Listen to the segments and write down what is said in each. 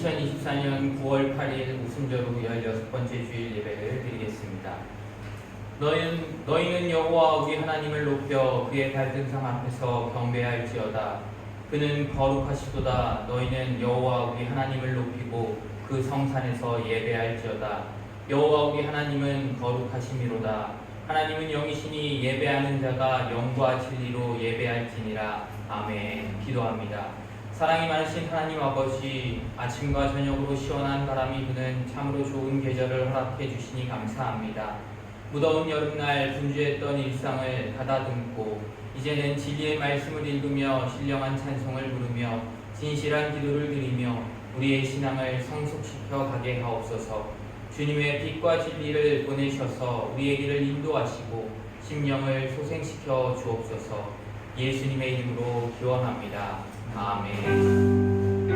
2024년 9월 8일 우순절후 16번째 주일 예배를 드리겠습니다. 너희는 여호와 우리 하나님을 높여 그의 발등상 앞에서 경배할지어다. 그는 거룩하시도다. 너희는 여호와 우리 하나님을 높이고 그 성산에서 예배할지어다. 여호와 우리 하나님은 거룩하심이로다. 하나님은 영이시니 예배하는 자가 영과 진리로 예배할지니라. 아멘. 기도합니다. 사랑이 많으신 하나님 아버지, 아침과 저녁으로 시원한 바람이 부는 참으로 좋은 계절을 허락해 주시니 감사합니다. 무더운 여름날 분주했던 일상을 가다듬고 이제는 진리의 말씀을 읽으며 신령한 찬송을 부르며 진실한 기도를 드리며 우리의 신앙을 성숙시켜 가게 하옵소서. 주님의 빛과 진리를 보내셔서 우리의 길을 인도하시고 심령을 소생시켜 주옵소서. 예수님의 이름으로 기원합니다. 아멘.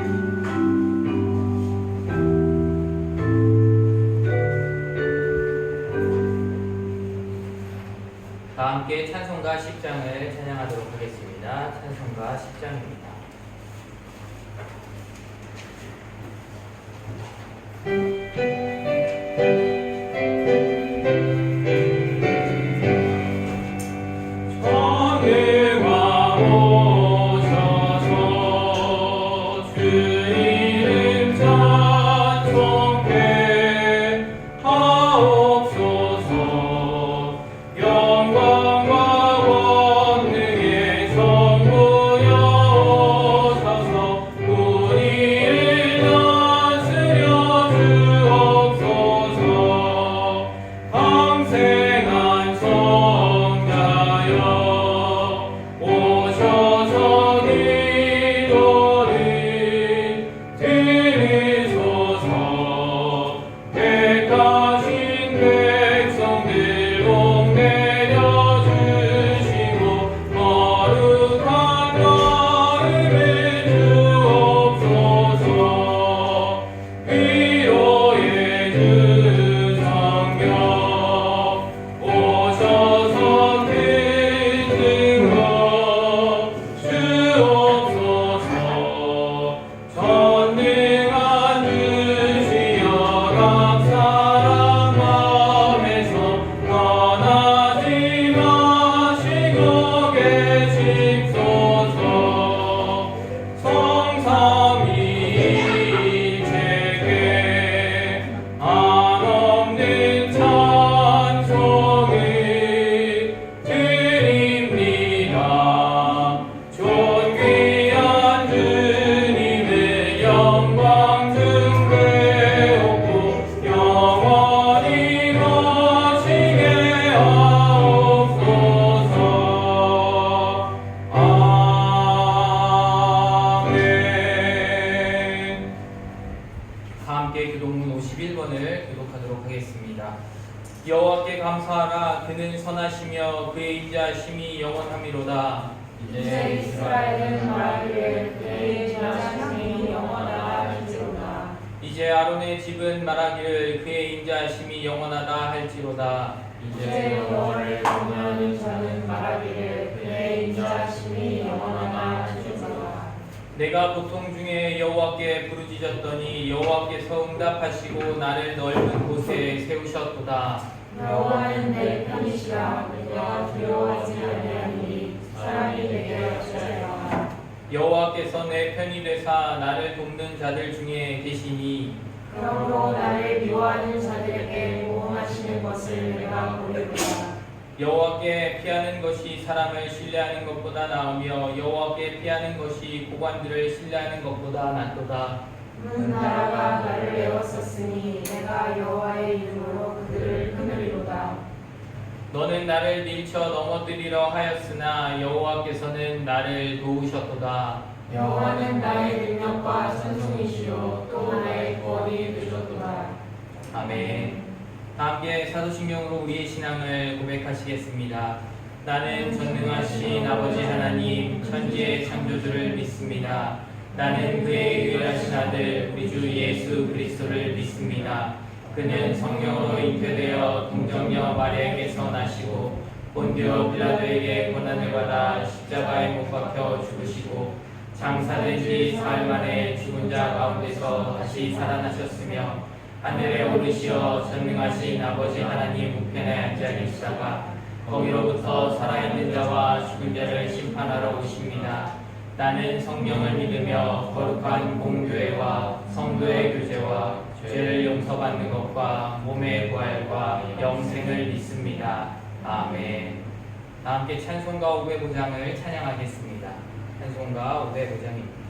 다 함께 찬송가 10장을 찬양하도록 하겠습니다. 찬송가 10장입니다. 여호와께 감사하라. 그는 선하시며 그의 인자하심이 영원함이로다. 이제 이스라엘은 말하기를 그의 인자하심이 영원하다 할지로다. 이제 아론의 집은 말하기를 그의 인자하심이 영원하다 할지로다. 이제 여호와를 경외하는 자는 말하기를 그의 인자하심이 영원하다 할지로다. 내가 고통 중에 여호와께 부르짖었더니 여호와께서 응답하시고 나를 넓은 곳에 세우셨도다. 여호와는 내 편이시라. 내가 두려워하지 아니하니 사람이 내게 어찌하리까. 여호와께서 내 편이 되사 나를 돕는 자들 중에 계시니 그러므로 나를 미워하는 자들에게 보응하시는 것을 내가 보리로다. 여호와께 피하는 것이 사람을 신뢰하는 것보다 나으며 여호와께 피하는 것이 고관들을 신뢰하는 것보다 낫도다. 문 나라가 나를 애웠었으니 내가 여호와의 이름으로 그들을 끊으리로다. 너는 나를 밀쳐 넘어뜨리려 하였으나 여호와께서는 나를 도우셨도다. 여호와는 나의 능력과 찬송이시요 또 나의 구원이 되셨도다. 아멘. 함께 사도신경으로 우리의 신앙을 고백하시겠습니다. 나는 전능하신 아버지 하나님 천지의 창조주를 믿습니다. 나는 그의 유일하신 아들 우리 주 예수 그리스도를 믿습니다. 그는 성령으로 잉태되어 동정녀 마리아에게서 나시고 본디오 빌라도에게 고난을 받아 십자가에 못 박혀 죽으시고 장사된 지 사흘 만에 죽은 자 가운데서 다시 살아나셨으며 하늘에 오르시어 전능하신 아버지 하나님 우편에 앉아 계시다가 거기로부터 살아있는 자와 죽은 자를 심판하러 오십니다. 나는 성경을 믿으며 거룩한 공교회와 성도의 교제와 죄를 용서받는 것과 몸의 부활과 영생을 믿습니다. 아멘. 다 함께 찬송가 500부장을 찬양하겠습니다. 찬송가 500부장입니다.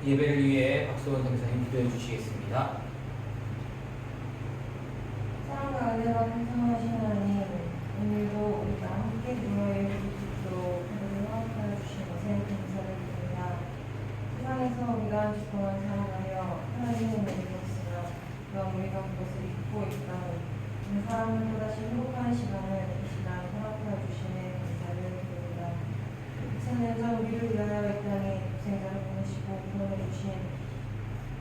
예배를 위해 박수원 선생님 기도해 주시겠습니다. 사랑과 은혜가 풍성하신 하나님, 오늘도 우리가 함께 모여 예배를 드리도록 하늘을 허락하여 주신 것에 감사를 드립니다. 세상에서 우리가 한 주 동안 살아가며 하나님의 은혜를 입었으나 그럼 우리가 그것을 잊고 있다는 그 사람을 또다시 회복하는 시간을 이 시간 허락하여 주심에 감사를 드립니다. 2000년 전 우리를 위하여 이 땅에 독생자를 보내시고 구원해 주신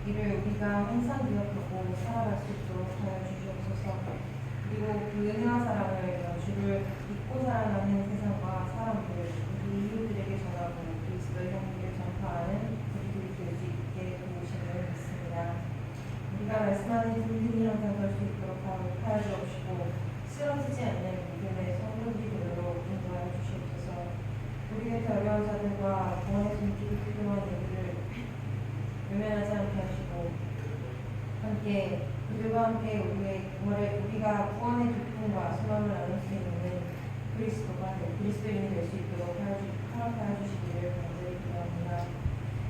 이를 우리가 항상 기억하고 살아갈 수 있도록 하여 주시옵소서. 그리고 그 은혜와 사랑을 주를 믿고 살아가는 세상과 사람들, 우리 이웃들에게 전하고 그리스도의 형기를 전파하는 우리들이 될 수 있게 도우심을 믿습니다. 우리가 말씀하는 든든히 항상 갈 수 있도록 하여 주옵시고 쓰러지지 않는 믿음의 성도들이 되도록 인도하여 주시옵소서. 우리 곁에 어려운 자들과 구원의 손길이 필요한 이들을 외면하지 않게 하시고 함께 그들과 함께 우리가 구원의 기쁨과 소망을 나눌 수 있는 그리스도인이 될 수 있도록 허락하여 주시기를 간절히 기도합니다.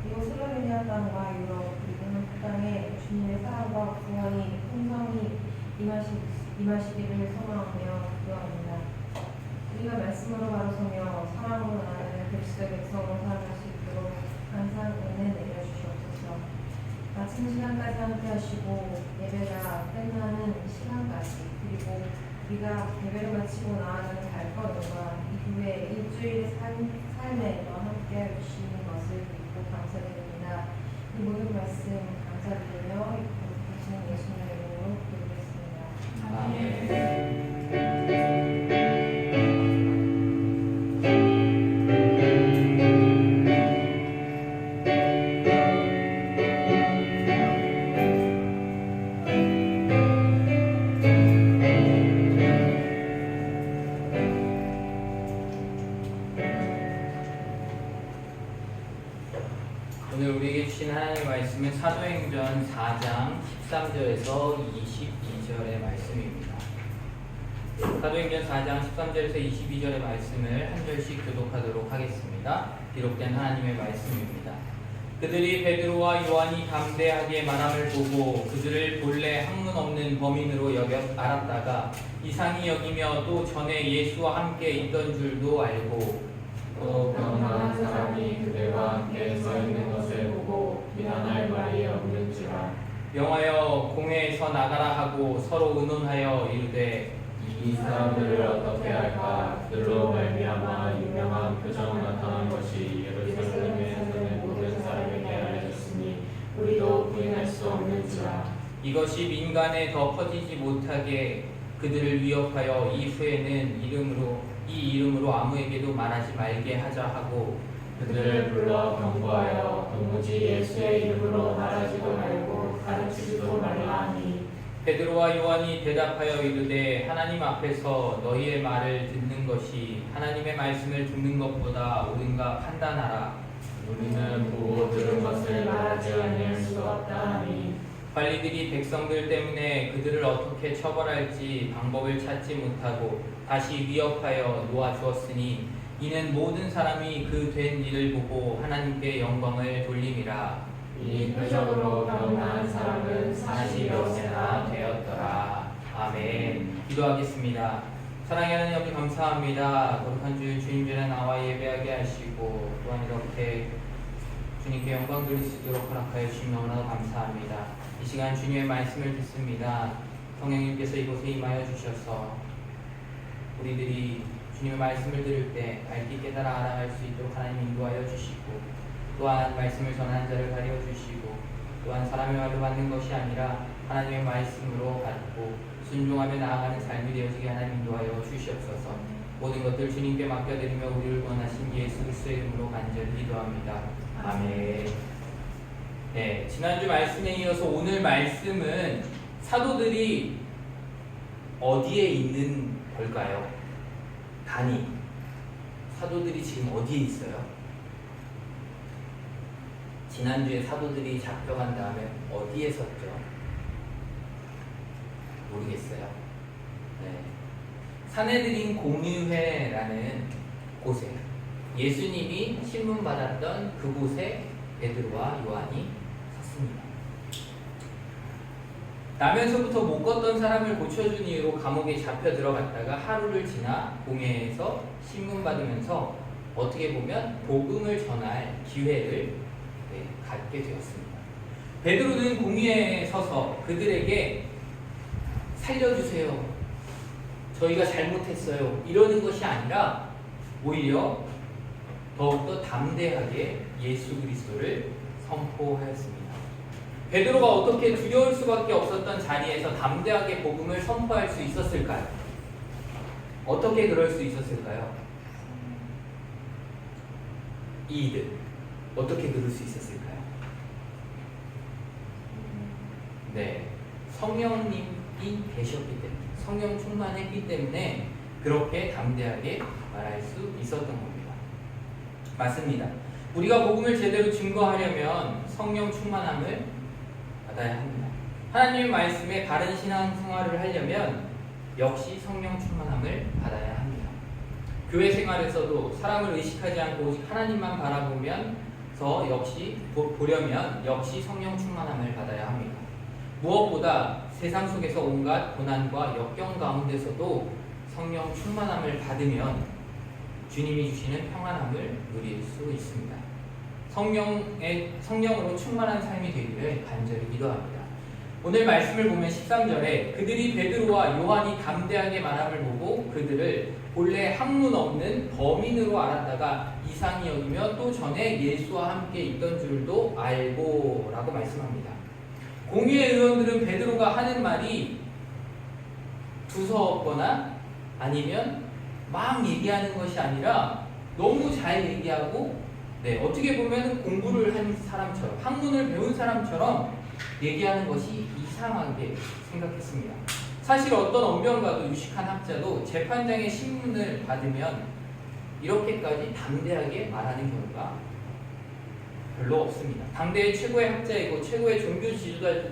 이곳 슬로베니아 땅과 유럽 그리고 한국 땅에 주님의 사랑과 구원이 풍성히 임하시기를 소망하며 기도합니다. 우리가 말씀으로 바로서며 사랑으로 나아가는 그리스도의 백성으로 살아갈 수 있도록 항상 은혜 내려주시옵소서. 마치는 시간까지 함께 하시고 예배가 끝나는 시간까지 그리고 우리가 예배를 마치고 나아가는 발걸음과 이후에 일주일의 삶에도 함께 해주시는 것을 믿고 감사드립니다. 이 모든 말씀 감사드리며 거룩하신 예수님의 이름으로 기도드리겠습니다. 아멘. 오늘 우리에게 주신 하나님의 말씀은 사도행전 4장 13절에서 22절의 말씀입니다. 사도행전 4장 13절에서 22절의 말씀을 한 절씩 교독하도록 하겠습니다. 기록된 하나님의 말씀입니다. 그들이 베드로와 요한이 담대하게 말함을 보고 그들을 본래 학문 없는 범인으로 알았다가 이상히 여기며 또 전에 예수와 함께 있던 줄도 알고 또 병나은 사람이 그들과 함께 서 있는 것을 보고 비난할 말이 없는지라. 명하여 공회에서 나가라 하고 서로 의논하여 이르되 이 사람들을 어떻게 할까? 그들로 말미암아 유명한 표적은 나타난 것이 예루살렘에 사는 모든 사람에게 알려졌으니 우리도 부인할 수 없는지라. 이것이 민간에 더 퍼지지 못하게 그들을 위협하여 이후에는 이 이름으로 아무에게도 말하지 말게 하자 하고 그들을 불러 경고하여 도무지 예수의 이름으로 말하지도 말고 가르치지도 말라 하니. 베드로와 요한이 대답하여 이르되 하나님 앞에서 너희의 말을 듣는 것이 하나님의 말씀을 듣는 것보다 옳은가 판단하라. 우리는 보고 들은 것을 말하지 아니할 수가 없다 하니. 관리들이 백성들 때문에 그들을 어떻게 처벌할지 방법을 찾지 못하고 다시 위협하여 놓아주었으니 이는 모든 사람이 그 된 일을 보고 하나님께 영광을 돌림이라. 이 표적으로 병나은 사람은 40여세나 되었더라. 아멘. 기도하겠습니다. 사랑의 하나님 아버지 감사합니다. 거룩한 주일 주님 전에 나와 예배하게 하시고 또한 이렇게 주님께 영광 돌릴 수 있도록 허락하여 주시면 너무나 감사합니다. 이 시간 주님의 말씀을 듣습니다. 성령님께서 이곳에 임하여 주셔서 우리들이 주님의 말씀을 들을 때 알기 깨달아 알아갈 수 있도록 하나님 인도하여 주시고 또한 말씀을 전하는 자를 가려 주시고 또한 사람의 말로 받는 것이 아니라 하나님의 말씀으로 받고 순종하며 나아가는 삶이 되어지게 하나님 인도하여 주시옵소서. 모든 것들 주님께 맡겨드리며 우리를 구원하신 예수 그리스도의 이름으로 간절히 기도합니다. 아멘. 네, 지난주 말씀에 이어서 오늘 말씀은 사도들이 어디에 있는 걸까요? 단위. 사도들이 지금 어디에 있어요? 지난주에 사도들이 잡혀간 다음에 어디에 섰죠? 모르겠어요. 네. 사내들인 공유회라는 곳에 예수님이 신문받았던 그곳에 베드로와 요한이 섰습니다. 나면서부터 못 걷던 사람을 고쳐준 이유로 감옥에 잡혀 들어갔다가 하루를 지나 공회에서 신문받으면서 어떻게 보면 복음을 전할 기회를 갖게 되었습니다. 베드로는 공회에 서서 그들에게 살려주세요. 저희가 잘못했어요. 이러는 것이 아니라 오히려 더욱더 담대하게 예수 그리스도를 선포하였습니다. 베드로가 어떻게 두려울 수밖에 없었던 자리에서 담대하게 복음을 선포할 수 있었을까요? 어떻게 그럴 수 있었을까요? 이들 어떻게 그럴 수 있었을까요? 네, 성령님이 계셨기 때문에 성령 충만했기 때문에 그렇게 담대하게 말할 수 있었던 겁니다. 맞습니다. 우리가 복음을 제대로 증거하려면 성령 충만함을 받아야 합니다. 하나님의 말씀에 바른 신앙 생활을 하려면 역시 성령 충만함을 받아야 합니다. 교회 생활에서도 사람을 의식하지 않고 오직 하나님만 바라보면서 역시 보려면 역시 성령 충만함을 받아야 합니다. 무엇보다 세상 속에서 온갖 고난과 역경 가운데서도 성령 충만함을 받으면 주님이 주시는 평안함을 누릴 수 있습니다. 성령으로 충만한 삶이 되기를 간절히 기도합니다. 오늘 말씀을 보면 13절에 그들이 베드로와 요한이 담대하게 말함을 보고 그들을 본래 학문 없는 범인으로 알았다가 이상히 여기며 또 전에 예수와 함께 있던 줄도 알고 라고 말씀합니다. 공의회 의원들은 베드로가 하는 말이 두서없거나 아니면 막 얘기하는 것이 아니라 너무 잘 얘기하고 어떻게 보면 공부를 한 사람처럼 학문을 배운 사람처럼 얘기하는 것이 이상하게 생각했습니다. 사실 어떤 언변가도 유식한 학자도 재판장의 신문을 받으면 이렇게까지 담대하게 말하는 경우가 별로 없습니다. 당대의 최고의 학자이고 최고의 종교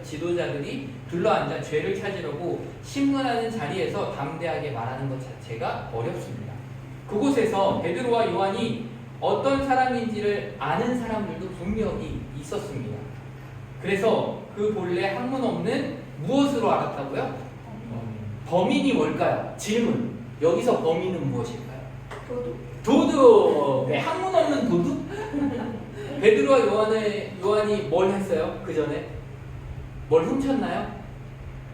지도자들이 둘러앉아 죄를 찾으려고 신문하는 자리에서 담대하게 말하는 것 자체가 어렵습니다. 그곳에서 베드로와 요한이 어떤 사람인지를 아는 사람들도 분명히 있었습니다. 그래서 그 본래 학문 없는 무엇으로 알았다고요? 범인이 뭘까요? 질문. 여기서 범인은 무엇일까요? 도둑. 네, 학문 없는 도둑? 베드로와 요한이 뭘 했어요? 그 전에 뭘 훔쳤나요?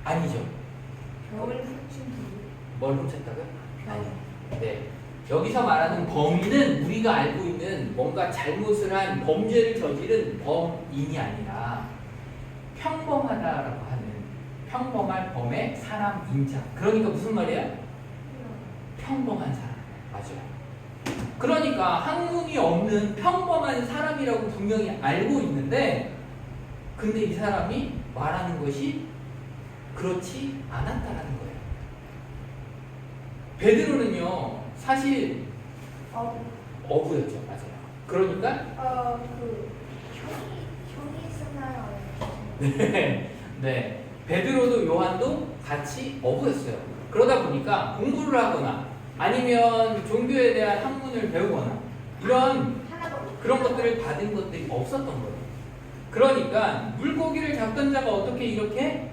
아니죠. 뭘 훔쳤다고요? 아니요. 네. 여기서 말하는 범인은 우리가 알고 있는 뭔가 잘못을 한 범죄를 저지른 범인이 아니라 평범하다라고 하는 평범한 범의 사람 인자. 그러니까 무슨 말이에요? 평범한 사람. 맞아요. 그러니까 학문이 없는 평범한 사람이라고 분명히 알고 있는데 근데 이 사람이 말하는 것이 그렇지 않았다라는 거예요. 베드로는요 사실 어부였죠. 맞아요. 그러니까 형이 있었나요? 네. 베드로도 요한도 같이 어부였어요. 그러다 보니까 공부를 하거나 아니면 종교에 대한 학문을 배우거나 이런 그런 것들을 받은 것들이 없었던 거예요. 그러니까 물고기를 잡던 자가 어떻게 이렇게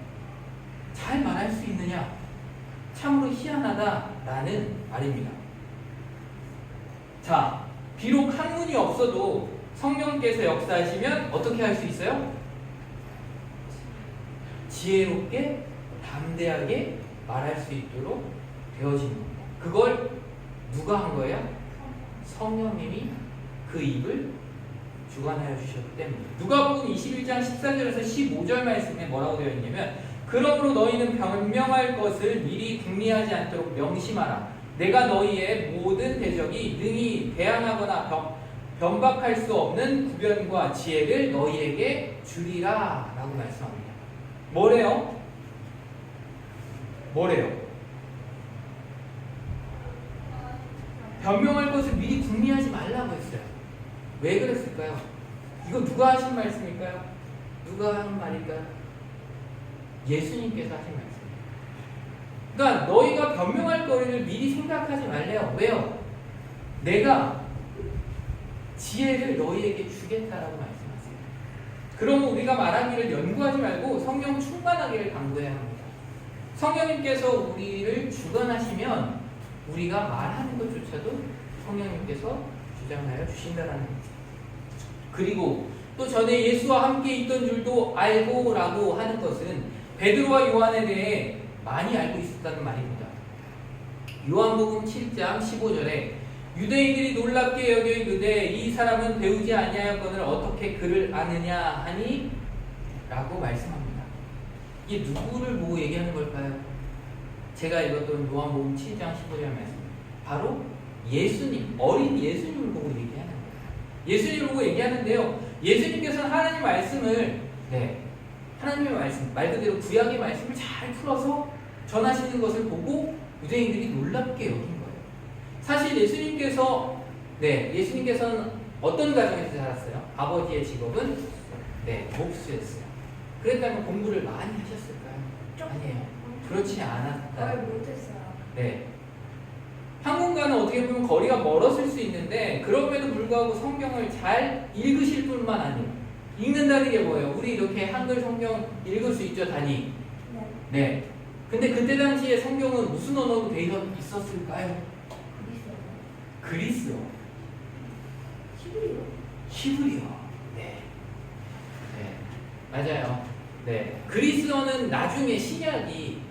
잘 말할 수 있느냐? 참으로 희한하다라는 말입니다. 자, 비록 학문이 없어도 성령께서 역사하시면 어떻게 할 수 있어요? 지혜롭게 담대하게 말할 수 있도록 되어진 겁니다. 그걸 누가 한 거예요? 성령님이 그 입을 주관하여 주셨기 때문에. 누가복음 21장 14절에서 15절 말씀에 뭐라고 되어 있냐면 그러므로 너희는 변명할 것을 미리 궁리하지 않도록 명심하라. 내가 너희의 모든 대적이 능히 대항하거나 변박할 수 없는 구변과 지혜를 너희에게 주리라 라고 말씀합니다. 뭐래요? 변명할 것을 미리 궁리하지 말라고 했어요. 왜 그랬을까요? 이거 누가 하신 말씀일까요? 누가 한 말일까요? 예수님께서 하신 말씀이에요. 그러니까 너희가 변명할 거리를 미리 생각하지 말래요. 왜요? 내가 지혜를 너희에게 주겠다라고 말씀하세요. 그러면 우리가 말하기를 연구하지 말고 성령 충만하기를 강구해야 합니다. 성령님께서 우리를 주관하시면 우리가 말하는 것조차도 성령님께서 주장하여 주신다는 거죠. 그리고 또 전에 예수와 함께 있던 줄도 알고 라고 하는 것은 베드로와 요한에 대해 많이 알고 있었다는 말입니다. 요한복음 7장 15절에 유대인들이 놀랍게 여겨 이르되 이 사람은 배우지 아니하였거늘 어떻게 그를 아느냐 하니 라고 말씀합니다. 이게 누구를 보고 얘기하는 걸까요? 제가 읽었던 요한복음 7장 15절 말씀 바로 예수님, 어린 예수님을 보고 얘기하는 거예요. 예수님을 보고 얘기하는데요. 예수님께서는 하나님의 말씀을 하나님의 말씀, 말 그대로 구약의 말씀을 잘 풀어서 전하시는 것을 보고 유대인들이 놀랍게 여긴 거예요. 사실 예수님께서는 어떤 가정에서 자랐어요? 아버지의 직업은 목수였어요. 그랬다면 공부를 많이 하셨을까요? 아니에요. 그렇지 않았다. 못했어요. 한국과는 어떻게 보면 거리가 멀었을 수 있는데 그럼에도 불구하고 성경을 잘 읽으실 뿐만 아니에요. 읽는다는 게 뭐예요? 우리 이렇게 한글 성경 읽을 수 있죠, 단위. 근데 그때 당시에 성경은 무슨 언어로 되어 있었을까요? 그리스어. 히브리어. 네. 네. 맞아요. 네. 그리스어는 나중에 신약이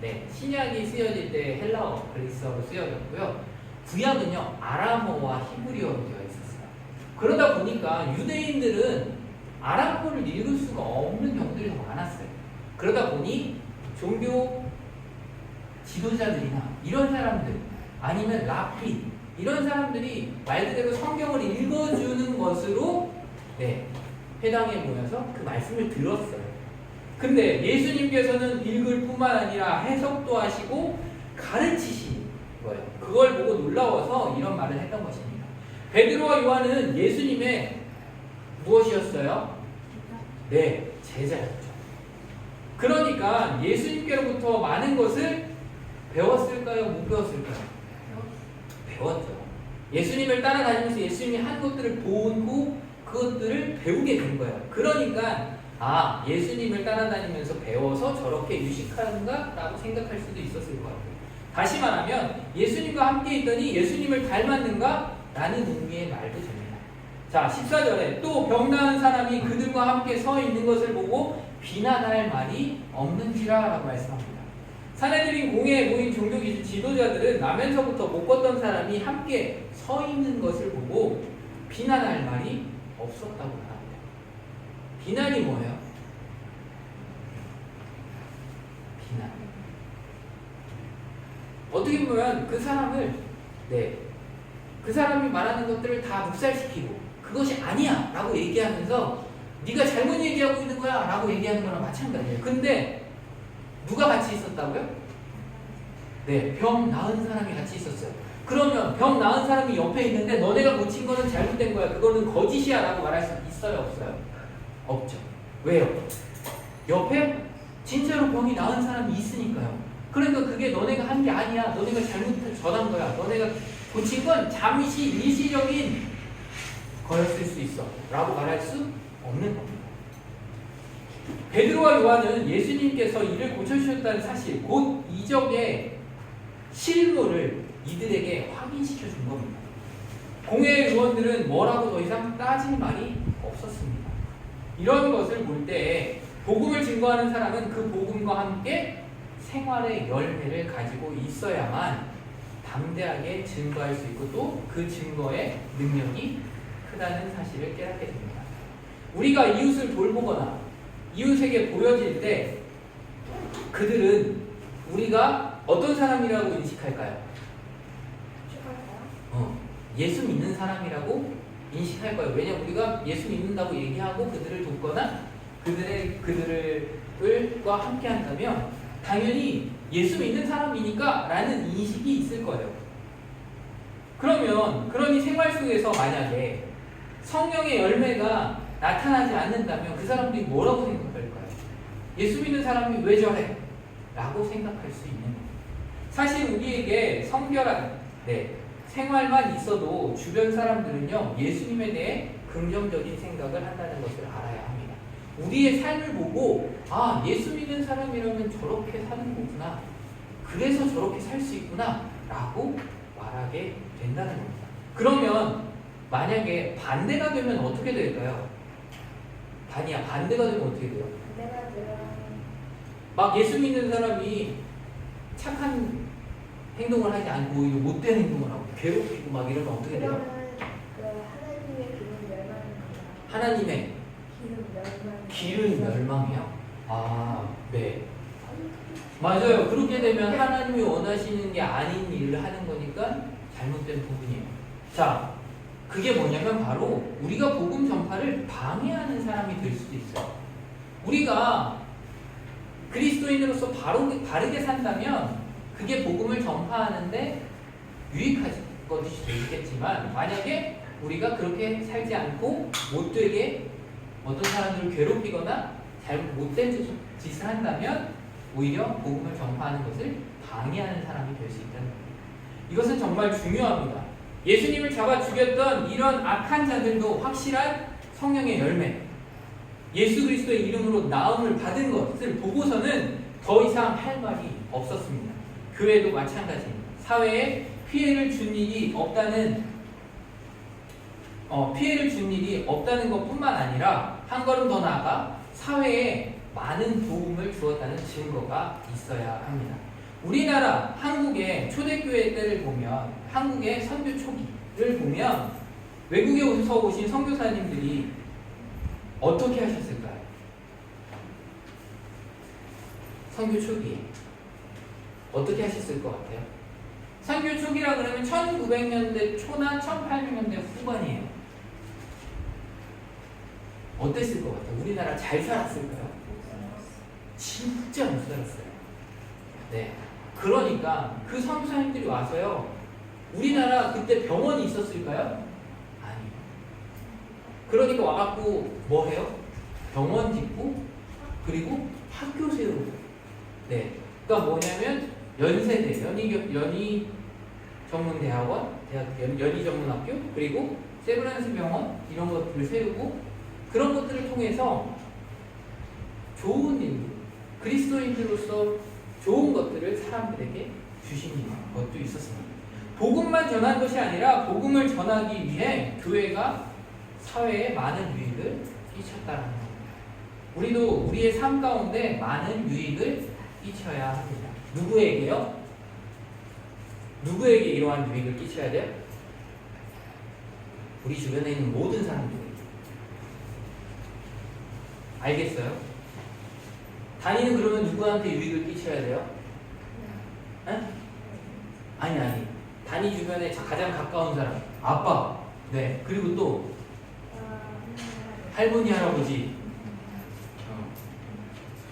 쓰여질 때 헬라어 그리스어로 쓰여졌고요. 구약은요, 아람어와 히브리어로 되어 있었어요. 그러다 보니까 유대인들은 아람어를 읽을 수가 없는 경우들이 더 많았어요. 그러다 보니 종교 지도자들이나 이런 사람들, 아니면 랍비 이런 사람들이 말 그대로 성경을 읽어주는 것으로 회당에 모여서 그 말씀을 들었어요. 근데 예수님께서는 읽을 뿐만 아니라 해석도 하시고 가르치신 거예요. 그걸 보고 놀라워서 이런 말을 했던 것입니다. 베드로와 요한은 예수님의 무엇이었어요? 네, 제자였죠. 그러니까 예수님께로부터 많은 것을 배웠을까요? 못 배웠을까요? 배웠죠. 예수님을 따라다니면서 예수님이 한 것들을 보고 그것들을 배우게 된 거예요. 그러니까 예수님을 따라다니면서 배워서 저렇게 유식한가? 라고 생각할 수도 있었을 것 같아요. 다시 말하면 예수님과 함께 있더니 예수님을 닮았는가? 라는 의미의 말도 됩니다. 자, 14절에 또 병 나은 사람이 그들과 함께 서 있는 것을 보고 비난할 말이 없는지라 라고 말씀합니다. 사내들인 공회에 모인 종교 지도자들은 나면서부터 못 걷던 사람이 함께 서 있는 것을 보고 비난할 말이 없었다고 합니다. 비난이 뭐예요? 비난. 어떻게 보면 그 사람을 그 사람이 말하는 것들을 다 묵살시키고 그것이 아니야 라고 얘기하면서 네가 잘못 얘기하고 있는 거야 라고 얘기하는 거랑 마찬가지예요. 근데 누가 같이 있었다고요? 병 나은 사람이 같이 있었어요. 그러면 병 나은 사람이 옆에 있는데 너네가 고친 거는 잘못된 거야, 그거는 거짓이야 라고 말할 수 있어요, 없어요? 없죠. 왜요? 옆에 진짜로 병이 나은 사람이 있으니까요. 그러니까 그게 너네가 한 게 아니야, 너네가 잘못 전한 거야, 너네가 고친 건 잠시 일시적인 거였을 수 있어 라고 말할 수 없는 겁니다. 베드로와 요한은 예수님께서 이를 고쳐주셨다는 사실, 곧 이적의 실물을 이들에게 확인시켜 준 겁니다. 공회의 의원들은 뭐라고 더 이상 따질 말이 없었습니다. 이런 것을 볼 때 복음을 증거하는 사람은 그 복음과 함께 생활의 열매를 가지고 있어야만 담대하게 증거할 수 있고 또 그 증거의 능력이 크다는 사실을 깨닫게 됩니다. 우리가 이웃을 돌보거나 이웃에게 보여질 때 그들은 우리가 어떤 사람이라고 인식할까요? 예수 믿는 사람이라고 인식할 거예요. 왜냐하면 우리가 예수 믿는다고 얘기하고 그들을 돕거나 그들과 함께 한다면 당연히 예수 믿는 사람이니까 라는 인식이 있을 거예요. 그러니 생활 속에서 만약에 성령의 열매가 나타나지 않는다면 그 사람들이 뭐라고 생각할까요? 예수 믿는 사람이 왜 저래? 라고 생각할 수 있는 겁니다. 사실 우리에게 성결한 생활만 있어도 주변 사람들은요, 예수님에 대해 긍정적인 생각을 한다는 것을 알아야 합니다. 우리의 삶을 보고 예수 믿는 사람이라면 저렇게 사는 거구나, 그래서 저렇게 살 수 있구나 라고 말하게 된다는 겁니다. 그러면 만약에 반대가 되면 어떻게 될까요? 반대가 되면 어떻게 돼요? 막 예수 믿는 사람이 착한 행동을 하지 않고 오히려 못된 행동을 하고 괴롭히고 막 이러면 어떻게 돼요? 하나님의 기름 멸망입니다. 하나님의 기름 멸망이요? 네. 맞아요. 그렇게 되면 하나님이 원하시는 게 아닌 일을 하는 거니까 잘못된 부분이에요. 자, 그게 뭐냐면 바로 우리가 복음 전파를 방해하는 사람이 될 수도 있어요. 우리가 그리스도인으로서 바르게 산다면 그게 복음을 전파하는데 유익할 것이 되겠지만, 만약에 우리가 그렇게 살지 않고 못되게 어떤 사람들을 괴롭히거나 못된 짓을 한다면 오히려 복음을 전파하는 것을 방해하는 사람이 될 수 있다는 겁니다. 이것은 정말 중요합니다. 예수님을 잡아 죽였던 이런 악한 자들도 확실한 성령의 열매, 예수 그리스도의 이름으로 나음을 받은 것을 보고서는 더 이상 할 말이 없었습니다. 교회도 마찬가지입니다. 사회에 피해를 준 일이 없다는 피해를 준 일이 없다는 것뿐만 아니라 한 걸음 더 나아가 사회에 많은 도움을 주었다는 증거가 있어야 합니다. 우리나라 한국의 초대교회 때를 보면 한국의 선교 초기를 보면 외국에서 오신 선교사님들이 어떻게 하셨을까요? 선교 초기 어떻게 하셨을 것 같아요? 선교 초기라 그러면 1900년대 초나 1800년대 후반이에요. 어땠을 것 같아요? 우리나라 잘 살았을까요? 진짜 못 살았어요. 네. 그러니까 그 선교사님들이 와서요. 우리나라 그때 병원이 있었을까요? 아니요. 그러니까 와갖고 뭐 해요? 병원 짓고 그리고 학교 세우고. 네. 그러니까 뭐냐면 연세대, 연희전문대학원, 연희전문학교, 그리고 세브란스 병원 이런 것들을 세우고 그런 것들을 통해서 좋은 일, 그리스도인들로서 좋은 것들을 사람들에게 주시는 것도 있었습니다. 복음만 전한 것이 아니라 복음을 전하기 위해 교회가 사회에 많은 유익을 끼쳤다는 겁니다. 우리도 우리의 삶 가운데 많은 유익을 끼쳐야 합니다. 누구에게요? 누구에게 이러한 유익을 끼쳐야 돼요? 우리 주변에 있는 모든 사람들에게. 알겠어요? 단위는 그러면 누구한테 유익을 끼쳐야 돼요? 에? 아니. 단위 주변에 가장 가까운 사람. 아빠. 네. 그리고 또 할머니, 할아버지.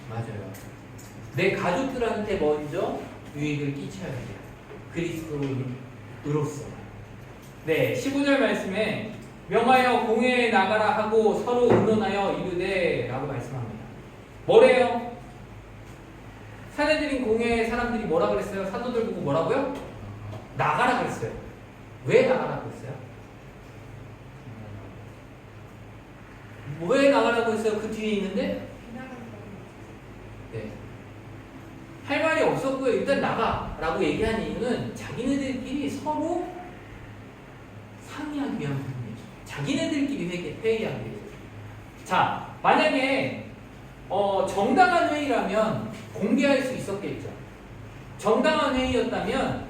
맞아요. 내 가족들한테 먼저 유익을 끼쳐야 돼요. 그리스도인으로서. 네. 15절 말씀에 명하여 공회에 나가라 하고 서로 의논하여 이르되 라고 말씀합니다. 뭐래요? 사내들인 공회에 사람들이 뭐라 그랬어요? 사도들 보고 뭐라고요? 나가라 그랬어요. 왜 나가라고 했어요? 왜 나가라고 했어요? 그 뒤에 있는데? 네. 할 말이 없었고요. 일단 나가라고 얘기한 이유는 자기네들끼리 서로 상의하기 위한 부분이죠. 자기네들끼리 회의하기 위해서. 자, 만약에 정당한 회의라면 공개할 수 있었겠죠. 정당한 회의였다면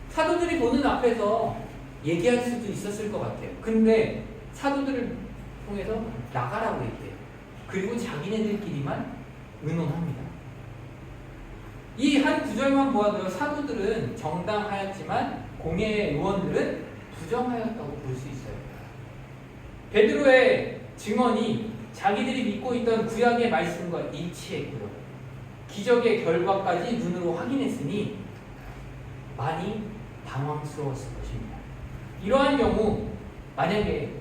사도들이 보는 앞에서 얘기할 수도 있었을 것 같아요. 근데 사도들을 통해서 나가라고 얘기해요. 그리고 자기네들끼리만 의논합니다. 이 한 구절만 보아도 사도들은 정당하였지만 공회의 의원들은 부정하였다고 볼 수 있어요. 베드로의 증언이 자기들이 믿고 있던 구약의 말씀과 일치했고요. 기적의 결과까지 눈으로 확인했으니 많이 당황스러웠을 것입니다. 이러한 경우 만약에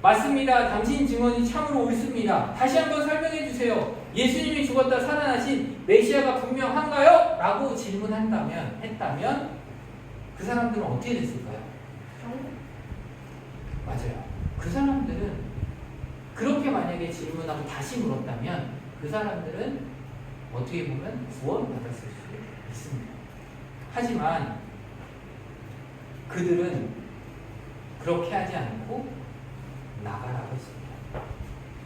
맞습니다. 당신 증언이 참으로 옳습니다. 다시 한번 설명해 주세요. 예수님이 죽었다 살아나신 메시아가 분명한가요? 라고 했다면 그 사람들은 어떻게 됐을까요? 맞아요. 그 사람들은 그렇게 만약에 질문하고 다시 물었다면 그 사람들은 어떻게 보면 구원받았을 수 있습니다. 하지만 그들은 그렇게 하지 않고 나가라고 했습니다.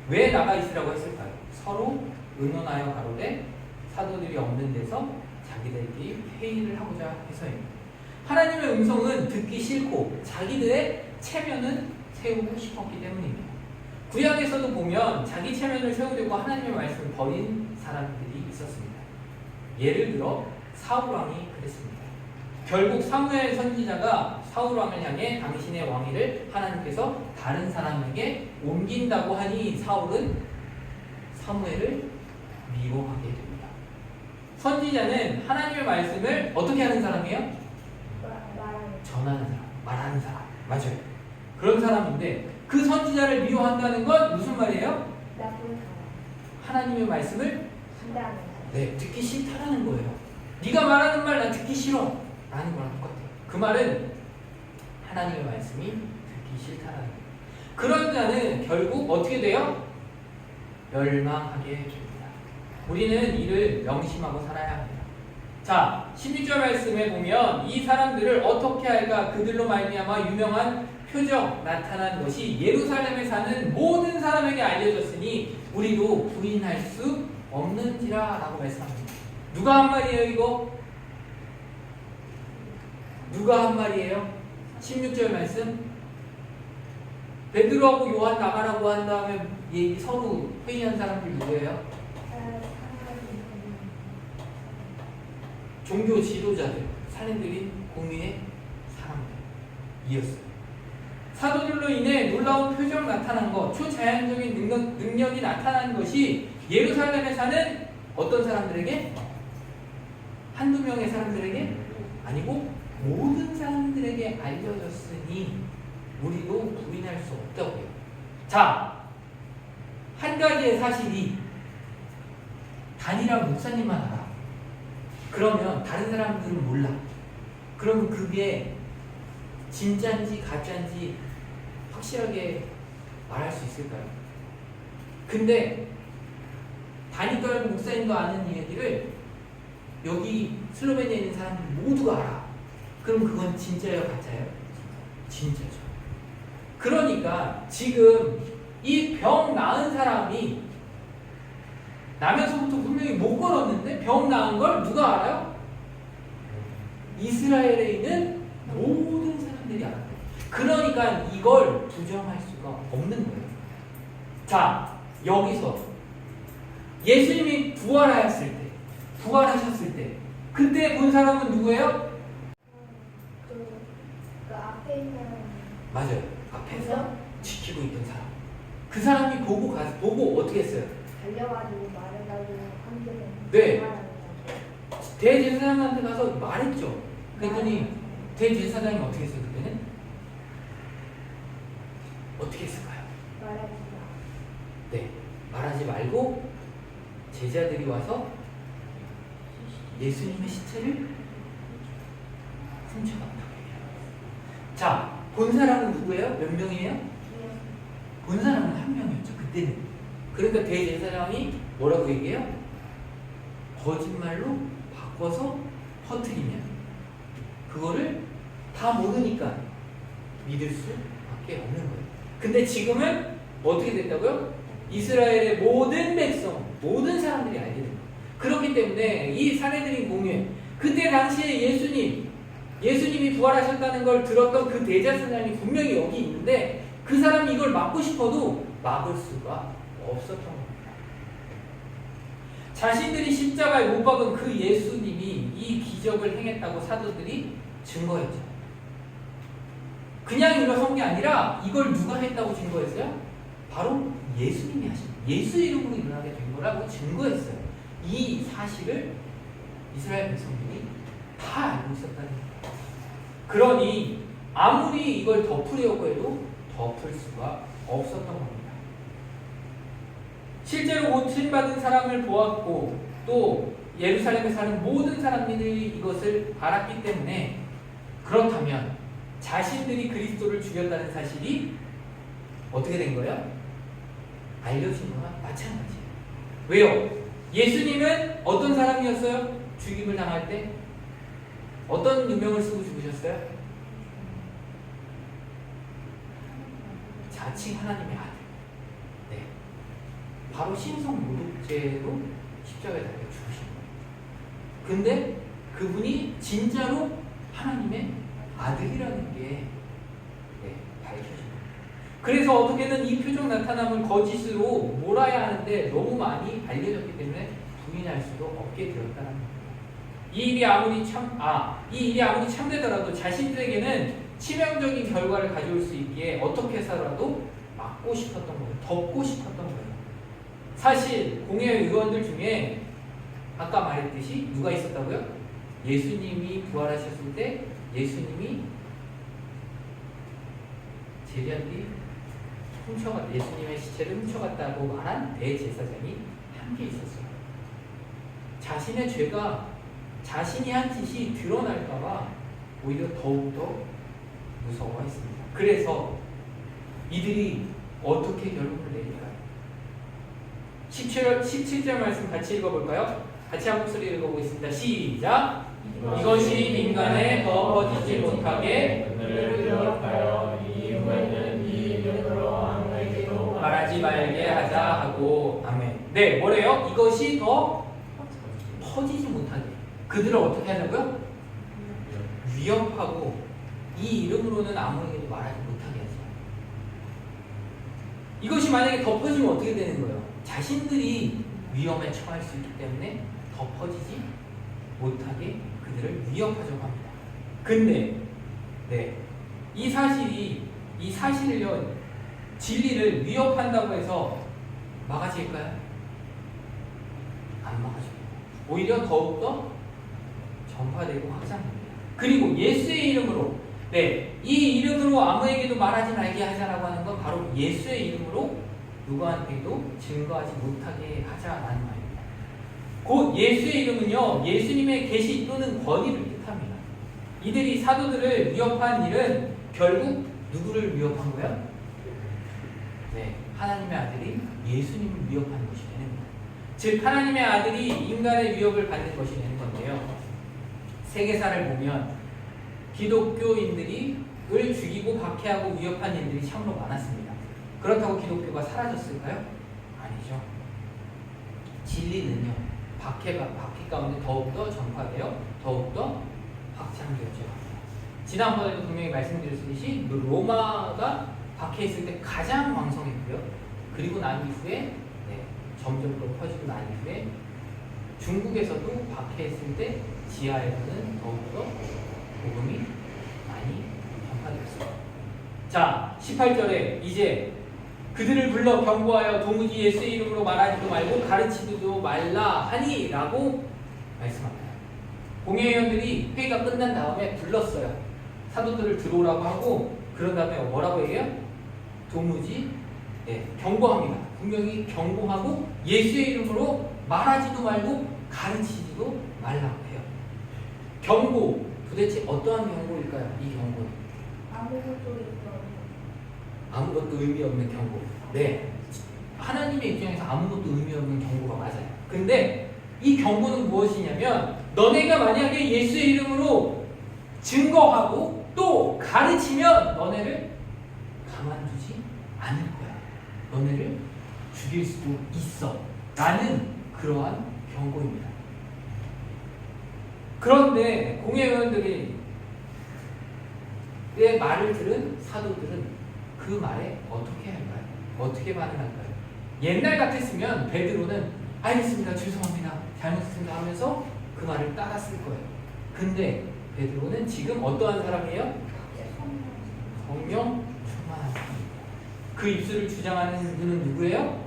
왜 나가 있으라고 했을까요? 서로 의논하여 가로되 사도들이 없는 데서 자기들끼리 회의를 하고자 해서입니다. 하나님의 음성은 듣기 싫고 자기들의 체면은 세우고 싶었기 때문입니다. 구약에서도 보면 자기 체면을 세우려고 하나님의 말씀을 버린 사람들이 있었습니다. 예를 들어 사울왕이 그랬습니다. 결국 사무엘 선지자가 사울왕을 향해 당신의 왕위를 하나님께서 다른 사람에게 옮긴다고 하니 사울은 사무엘을 미워하게 됩니다. 선지자는 하나님의 말씀을 어떻게 하는 사람이에요? 전하는 사람, 말하는 사람. 맞아요. 그런 사람인데 그 선지자를 미워한다는 건 무슨 말이에요? 하나님의 말씀을 듣기 싫다라는 거예요. 네가 말하는 말 난 듣기 싫어 라는 거랑 똑같아요. 그 말은 하나님의 말씀이 듣기 싫다라는 거예요. 그런 자는 결국 어떻게 돼요? 멸망하게 됩니다. 우리는 이를 명심하고 살아야 합니다. 자, 16절 말씀에 보면 이 사람들을 어떻게 할까? 그들로 말미암아 유명한 표적 나타난 것이 예루살렘에 사는 모든 사람에게 알려졌으니 우리도 부인할 수 없는지라 라고 말씀합니다. 누가 한 말이에요 이거? 누가 한 말이에요? 16절 말씀. 베드로하고 요한 나가라고 한 다음에 서로 회의한 사람들 누구예요? 종교 지도자들, 사람들이 공의의 사람들이었어요. 사도들로 인해 놀라운 표적 나타난 것, 초자연적인 능력이 나타난 것이 예루살렘에 사는 어떤 사람들에게? 한두 명의 사람들에게? 아니고 모든 사람들에게 알려졌으니 우리도 부인할 수 없다고요. 자, 한 가지의 사실이 단일한 목사님만 알아. 그러면 다른 사람들은 몰라. 그러면 그게 진짜인지 가짜인지 확실하게 말할 수 있을까요? 근데 단일도 알고 목사님도 아는 얘기를 여기 슬로베니아에 있는 사람들 모두가 알아. 그럼 그건 진짜예요, 가짜예요? 진짜죠. 그러니까 지금 이 병 나은 사람이 나면서부터 분명히 못 걸었는데 병 나은 걸 누가 알아요? 이스라엘에 있는 모든 사람들이 알아요. 그러니까 이걸 부정할 수가 없는 거예요. 자, 여기서 예수님이 부활하셨을 때 그때 본 사람은 누구예요? 그 앞에 있는 맞아요. 앞에서 지키고 있던 사람. 그 사람이 보고 어떻게 했어요? 달려가지고 말해가지고 함께 네. 대제사장한테 가서 말했죠. 그랬더니 대제사장이 어떻게 했어요? 그때는? 어떻게 했을까요? 말하지 네. 말하지 말고 제자들이 와서 예수님의 시체를 훔쳐갔다고 얘기합니다. 자, 본 사람은 누구예요? 몇 명이에요? 본 사람은 한 명이었죠. 그때는. 그러니까 대제사장이 뭐라고 얘기해요? 거짓말로 바꿔서 퍼뜨리면 그거를 다 모르니까 믿을 수밖에 없는 거예요. 근데 지금은 어떻게 됐다고요? 이스라엘의 모든 백성, 모든 사람들이 알게 됩니다. 그렇기 때문에 이 사례들인 공유에 그때 당시에 예수님이 부활하셨다는 걸 들었던 그 대제사장이 분명히 여기 있는데 그 사람이 이걸 막고 싶어도 막을 수가 없었던 겁니다. 자신들이 십자가에 못 박은 그 예수님이 이 기적을 행했다고 사도들이 증거했죠. 그냥 일어선 게 아니라 이걸 누가 했다고 증거했어요? 바로 예수님이 하신 거예요. 예수 이름으로 일어나게 된 거라고 증거했어요. 이 사실을 이스라엘 백성들이 다 알고 있었다는 거예요. 그러니 아무리 이걸 덮으려고 해도 덮을 수가 없었던 겁니다. 실제로 고침받은 사람을 보았고 또 예루살렘에 사는 모든 사람들이 이것을 알았기 때문에 그렇다면 자신들이 그리스도를 죽였다는 사실이 어떻게 된 거예요? 알려진 거와 마찬가지예요. 왜요? 예수님은 어떤 사람이었어요? 죽임을 당할 때 어떤 누명을 쓰고 죽으셨어요? 자칭 하나님의 아들. 네. 바로 신성모독죄로 십자가에 달려 죽으신 거예요. 근데 그분이 진짜로 하나님의 아들이라는 게 밝혀진 거예요. 그래서 어떻게든 이 표적 나타남을 거짓으로 몰아야 하는데 너무 많이 알려졌기 때문에 부인할 수도 없게 되었다는 겁니다. 이 일이 아무리 참되더라도 자신들에게는 치명적인 결과를 가져올 수 있기에 어떻게 해서라도 막고 싶었던 거예요. 덮고 싶었던 거예요. 사실 공회 의원들 중에 아까 말했듯이 누가 있었다고요? 예수님이 부활하셨을 때 예수님이 제자들이 예수님의 시체를 훔쳐갔다고 말한 대제사장이 함께 있었어요. 자신의 죄가 자신이 한 짓이 드러날까봐 오히려 더욱더 무서워했습니다. 그래서 이들이 어떻게 결론을 내릴까요? 17절 말씀 같이 읽어볼까요? 같이 한 목소리 읽어보겠습니다. 시작! 이것이 민간에 더 퍼지지 못하게 그들을 기억하여 이 경우에는 이 이름으로 아무에게도 말하지 말게 하자 하고 아멘. 네, 뭐래요? 이것이 더 퍼지지 못하게 그들을 어떻게 하자고요? 위협하고 이 이름으로는 아무에게도 말하지 못하게 하죠. 이것이 만약에 더 퍼지면 어떻게 되는 거예요? 자신들이 위험에 처할 수 있기 때문에 더 퍼지지 못하게 그들을 위협하자고 합니다. 근데 네, 이 사실을요 진리를 위협한다고 해서 막아질까요? 안 막아져요. 오히려 더욱더 전파되고 확장됩니다. 그리고 예수의 이름으로 네, 이 이름으로 아무에게도 말하지 말게 하자라고 하는 건 바로 예수의 이름으로 누구한테도 증거하지 못하게 하자라는 말입니다. 곧 예수의 이름은요 예수님의 계시 또는 권위를 뜻합니다. 이들이 사도들을 위협한 일은 결국 누구를 위협한 거야? 네, 하나님의 아들이 예수님을 위협하는 것이 되는 거예요. 즉 하나님의 아들이 인간의 위협을 받는 것이 되는 건데요. 세계사를 보면 기독교인들이 을 죽이고 박해하고 위협한 일들이 참으로 많았습니다. 그렇다고 기독교가 사라졌을까요? 아니죠. 진리는요 박해 가운데 더욱더 전파되어 더욱더 확장되어져 갑니다. 지난번에도 분명히 말씀드렸듯이 로마가 박해했을 때 가장 왕성했고요. 그리고 난 이후에 점점 더 퍼지고 난 이후에 중국에서도 박해했을 때 지하에서는 더욱더 복음이 많이 전파되었습니다. 자, 18절에 이제 그들을 불러 경고하여 도무지 예수의 이름으로 말하지도 말고 가르치지도 말라 하니 라고 말씀합니다. 공회의원들이 회의가 끝난 다음에 불렀어요. 사도들을 들어오라고 하고 그런 다음에 뭐라고 얘기해요? 도무지 경고합니다. 분명히 경고하고 예수의 이름으로 말하지도 말고 가르치지도 말라고 해요. 경고, 도대체 어떠한 경고일까요? 이 경고는 아무것도 의미 없는 경고. 네, 하나님의 입장에서 아무것도 의미 없는 경고가 맞아요. 근데 이 경고는 무엇이냐면 너네가 만약에 예수의 이름으로 증거하고 또 가르치면 너네를 가만두지 않을 거야. 너네를 죽일 수도 있어 라는 그러한 경고입니다. 그런데 공회의원들이 내 말을 들은 사도들은 그 말에 어떻게 할까요? 어떻게 반응할까요? 옛날 같았으면 베드로는 알겠습니다, 죄송합니다, 잘못했습니다 하면서 그 말을 따랐을 거예요. 근데 베드로는 지금 어떠한 사람이에요? 성령 충만한 사람입니다. 그 입술을 주장하는 분은 누구예요?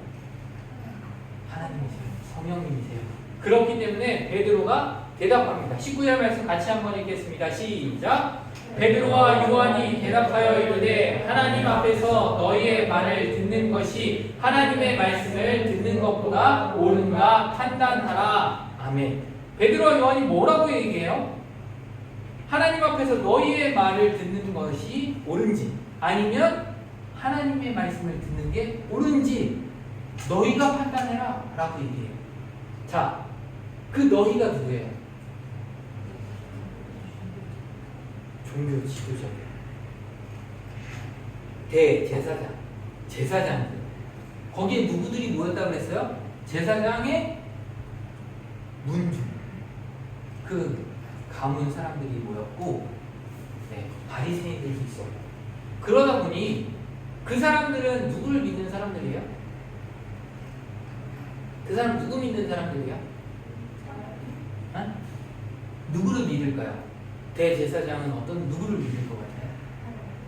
하나님이세요. 성령님이세요. 그렇기 때문에 베드로가 대답합니다. 19절 말씀 같이 한번 읽겠습니다. 시작! 베드로와 요한이 대답하여 이르되 하나님 앞에서 너희의 말을 듣는 것이 하나님의 말씀을 듣는 것보다 옳은가 판단하라. 아멘. 베드로와 요한이 뭐라고 얘기해요? 하나님 앞에서 너희의 말을 듣는 것이 옳은지 아니면 하나님의 말씀을 듣는 게 옳은지 너희가 판단해라 라고 얘기해요. 자, 그 너희가 누구예요? 종교 지도자들, 대제사장, 제사장들. 거기에 누구들이 모였다고 그랬어요? 제사장의 문중, 그 가문 사람들이 모였고, 바리새인들이 있었고. 그러다 보니 그 사람들은 누구를 믿는 사람들이에요? 그 사람 누구 믿는 사람들이야? 어? 누구를 믿을까요? 대제사장은 어떤 누구를 믿을 것 같아요?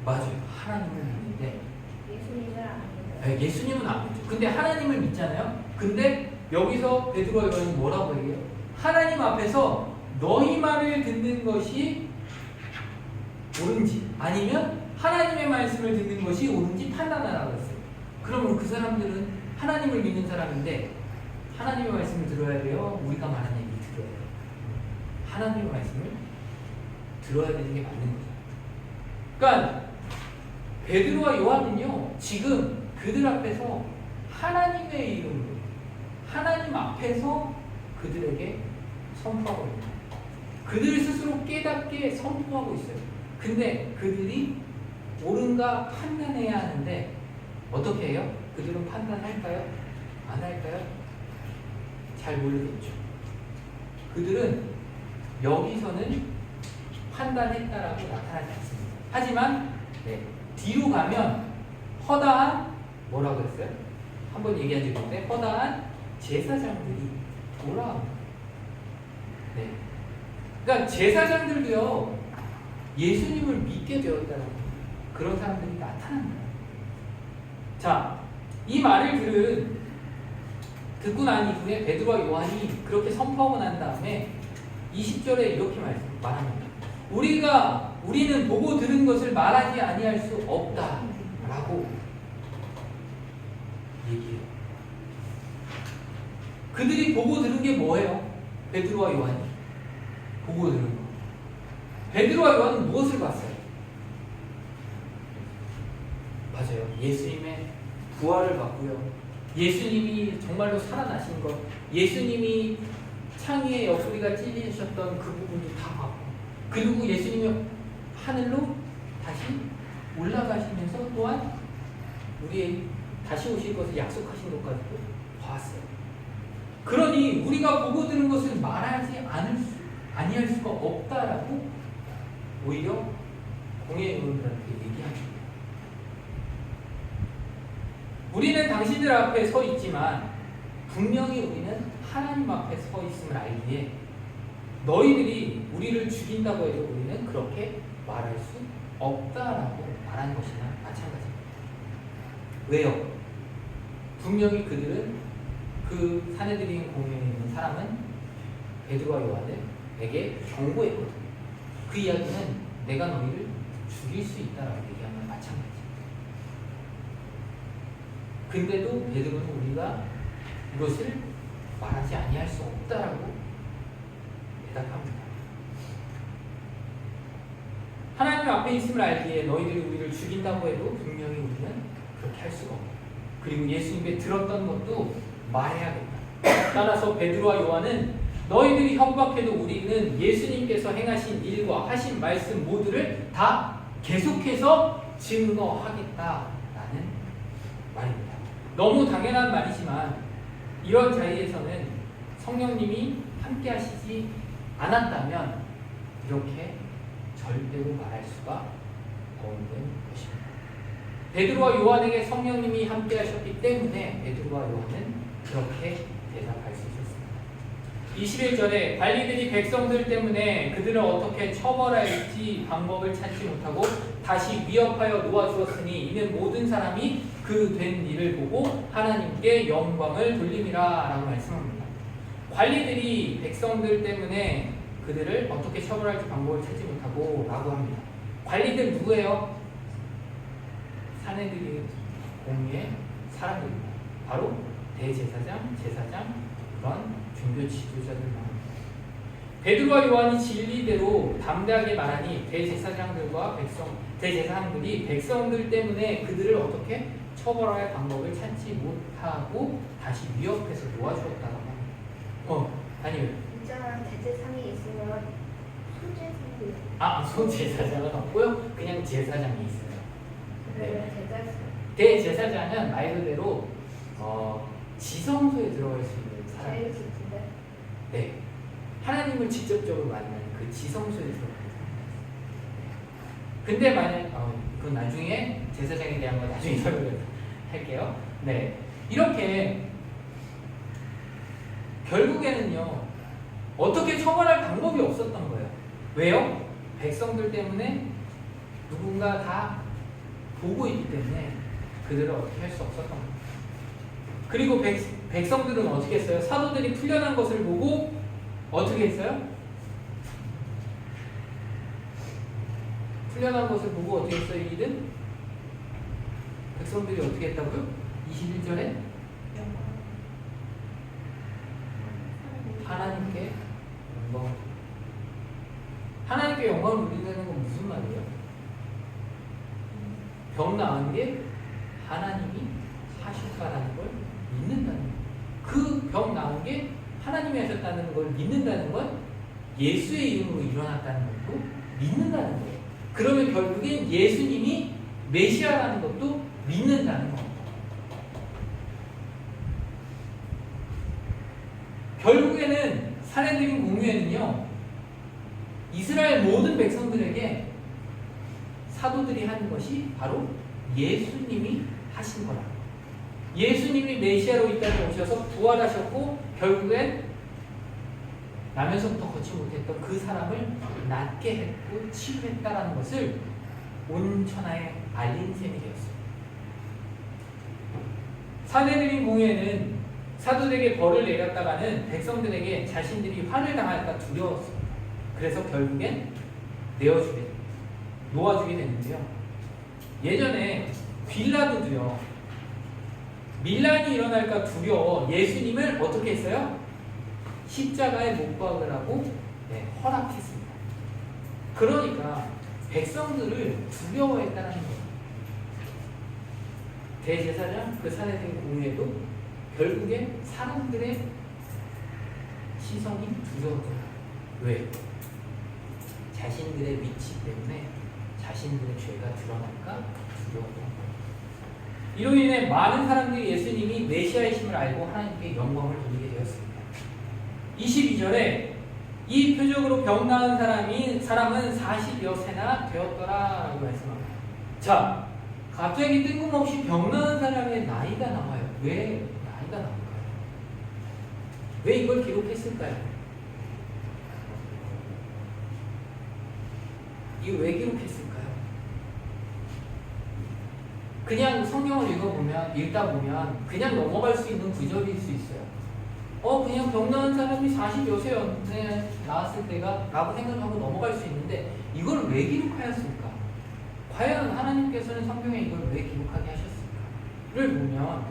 맞아요. 하나님을 믿는데 예수님은 안 믿죠. 근데 하나님을 믿잖아요. 근데 여기서 베드로와 요한이 뭐라고 얘기해요? 하나님 앞에서 너희 말을 듣는 것이 옳은지 아니면 하나님의 말씀을 듣는 것이 옳은지 판단하라고 했어요. 그러면 그 사람들은 하나님을 믿는 사람인데 하나님의 말씀을 들어야 돼요? 우리가 말하는 얘기 들어야 돼요? 하나님의 말씀을 들어야 되는 게 맞는 거죠. 그러니까 베드로와 요한은요 지금 그들 앞에서 하나님의 이름으로 하나님 앞에서 그들에게 선포하고 있는 거예요. 그들 스스로 깨닫게 선포하고 있어요. 근데 그들이 옳은가 판단해야 하는데 어떻게 해요? 그들은 판단할까요? 안 할까요? 잘 모르겠죠. 그들은 여기서는 판단했다라고 나타나지 않습니다. 하지만 뒤로 가면 허다한 뭐라고 했어요? 한번 얘기한 적이 있는데 허다한 제사장들이 돌아옵니다. 네. 그러니까 제사장들도요 예수님을 믿게 되었다는 그런 사람들이 나타납니다. 자, 이 말을 듣고 난 이후에 베드로와 요한이 그렇게 선포하고 난 다음에 20절에 이렇게 말합니다. 우리는 보고 들은 것을 말하지 아니할 수 없다라고 얘기해요. 그들이 보고 들은 게 뭐예요? 베드로와 요한이 보고 들은 거. 베드로와 요한은 무엇을 봤어요? 맞아요. 예수님의 부활을 봤고요. 예수님이 정말로 살아나신 것, 예수님이 창의의 옆구리가 찔리셨던 그 부분도 다 봤고, 그리고 예수님이 하늘로 다시 올라가시면서 또한 우리의 다시 오실 것을 약속하신 것까지도 봤어요. 그러니 우리가 보고 들은 것을 말하지 아니할 수가 없다라고 오히려 공예 요원들한테 얘기합니다. 우리는 당신들 앞에 서 있지만 분명히 우리는 하나님 앞에 서 있음을 알기에 너희들이 우리를 죽인다고 해도 우리는 그렇게 말할 수 없다라고 말한 것이나 마찬가지입니다. 왜요? 분명히 그 사내들인 공연에 있는 사람은 베드로와 요한에게 경고했거든요. 그 이야기는 내가 너희를 죽일 수 있다라고 얘기하면 마찬가지입니다. 근데도 베드로는 우리가 이것을 말하지 아니할 수 없다라고 대답합니다. 하나님 앞에 있음을 알기에 너희들이 우리를 죽인다고 해도 분명히 우리는 그렇게 할 수가 없다. 그리고 예수님께 들었던 것도 말해야겠다. 따라서 베드로와 요한은 너희들이 협박해도 우리는 예수님께서 행하신 일과 하신 말씀 모두를 다 계속해서 증거하겠다라는 말입니다. 너무 당연한 말이지만 이런 자리에서는 성령님이 함께 하시지 않았다면 이렇게 절대로 말할 수가 없는 것입니다. 베드로와 요한에게 성령님이 함께 하셨기 때문에 베드로와 요한은 그렇게 대답할 수 있었습니다. 21절에 관리들이 백성들 때문에 그들을 어떻게 처벌할지 방법을 찾지 못하고 다시 위협하여 놓아주었으니 이는 모든 사람이 그 된 일을 보고 하나님께 영광을 돌림이라 라고 말씀합니다. 관리들이 백성들 때문에 그들을 어떻게 처벌할지 방법을 찾지 못하고 라고 합니다. 관리들 누구예요? 사내들이 공의의 사람들입니다. 바로 대제사장, 제사장, 그런 종교 지도자들만. 베드로와 요한이 진리대로 담대하게 말하니 대제사장들이 백성들 때문에 그들을 어떻게 처벌할 방법을 찾지 못하고 다시 위협해서 놓아주었다고 합니다. 아니면 진짜 대제상이 있으면 소제상이 소제사장은 없고요. 그냥 제사장이 있어요. 그러면 제사상 대제사장은 말 그대로 지성소에 들어갈 수 있는 사람. 제일 깊은데 네, 하나님을 직접적으로 만나는 그 지성소에 들어가는 사람. 근데 만약 그건 나중에 제사장에 대한 건 나중에 설명을 할게요. 네, 이렇게 결국에는요 어떻게 처벌할 방법이 없었던 거예요. 왜요? 백성들 때문에 누군가 다 보고 있기 때문에 그들을 어떻게 할 수 없었던 거예요. 그리고 백성들은 어떻게 했어요? 사도들이 풀려난 것을 보고 어떻게 했어요? 풀려난 것을 보고 어떻게 했어요? 이들은? 백성들이 어떻게 했다고요? 21절에 하나님께 영광을 누린다는 건 무슨 말이에요? 병 나은 게 하나님이 하셨다는 걸 믿는다는 거예요. 그 병 나은 게 하나님이 하셨다는 걸 믿는다는 건 예수의 이름으로 일어났다는 것도 믿는다는 거예요. 그러면 결국엔 예수님이 메시아라는 것도 믿는다는 겁니다. 결국에는 산헤드린 공유에는요, 이스라엘 모든 백성들에게 사도들이 하는 것이 바로 예수님이 하신 거라. 예수님이 메시아로 이 땅에 오셔서 부활하셨고 결국엔 나면서부터 걷지 못했던 그 사람을 낫게 했고 치유했다라는 것을 온 천하에 알린 셈이 되었습니다. 산헤드린 공회에는 사도들에게 벌을 내렸다가는 백성들에게 자신들이 화를 당할까 두려웠습니다. 그래서 결국엔 놓아주게 되는데요. 예전에 빌라도도요, 밀란이 일어날까 두려워 예수님을 어떻게 했어요? 십자가에 못 박으라고 허락했습니다. 그러니까 백성들을 두려워했다는 거예요. 대제사장 그 산헤드린 공회도 결국에 사람들의 시선이 두려웠더라. 왜? 자신들의 위치 때문에 자신들의 죄가 드러날까 두려웠던 거예요. 이로 인해 많은 사람들이 예수님이 메시아이심을 알고 하나님께 영광을 돌리게 되었습니다. 22절에 이 표적으로 병 나은 사람은 40여 세나 되었더라 라고 말씀합니다. 자, 갑자기 뜬금없이 병 나은 사람의 나이가 나와요. 왜 나이가 나올까요? 왜 이걸 기록했을까요? 이거 왜 기록했을까요? 그냥 성경을 읽다 보면 그냥 넘어갈 수 있는 구절일 수 있어요. 그냥 병 나은 사람이 40여 세였네 나왔을 때가 라고 생각하고 넘어갈 수 있는데 이걸 왜 기록하였을까? 과연 하나님께서는 성경에 이걸 왜 기록하게 하셨을까?를 보면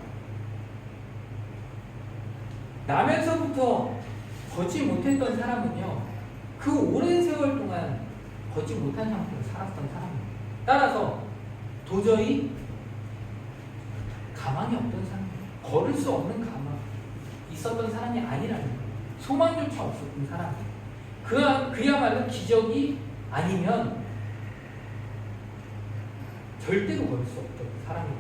나면서부터 걷지 못했던 사람은요, 그 오랜 세월 동안 걷지 못한 상태로 살았던 사람입니다. 따라서 도저히 가망이 없던 사람이에요. 걸을 수 없는 가망 있었던 사람이 아니라는 거예요. 소망조차 없었던 사람이에요. 그야말로 기적이 아니면 절대로 걸을 수 없던 사람이에요.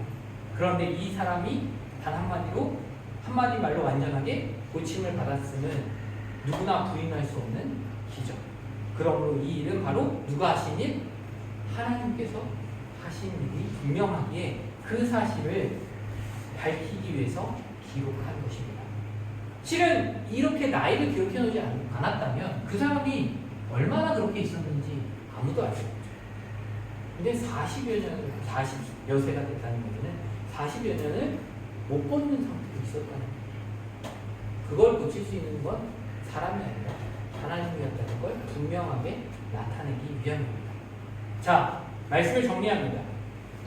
그런데 이 사람이 단 한마디 말로 완전하게 고침을 받았음은 누구나 부인할 수 없는 기적. 그러므로 이 일은 바로 누가 하신 일? 하나님께서 하신 일이 분명하기에 그 사실을 밝히기 위해서 기록한 것입니다. 실은 이렇게 나이를 기록해 놓지 않았다면 그 사람이 얼마나 그렇게 있었는지 아무도 알 수 없죠. 근데 40여 세가 됐다는 것은 40여 년을 못 걷는 상태로 있었다는 거예요. 그걸 고칠 수 있는 건 사람이 아니라 하나님이었다는 걸 분명하게 나타내기 위함입니다. 자, 말씀을 정리합니다.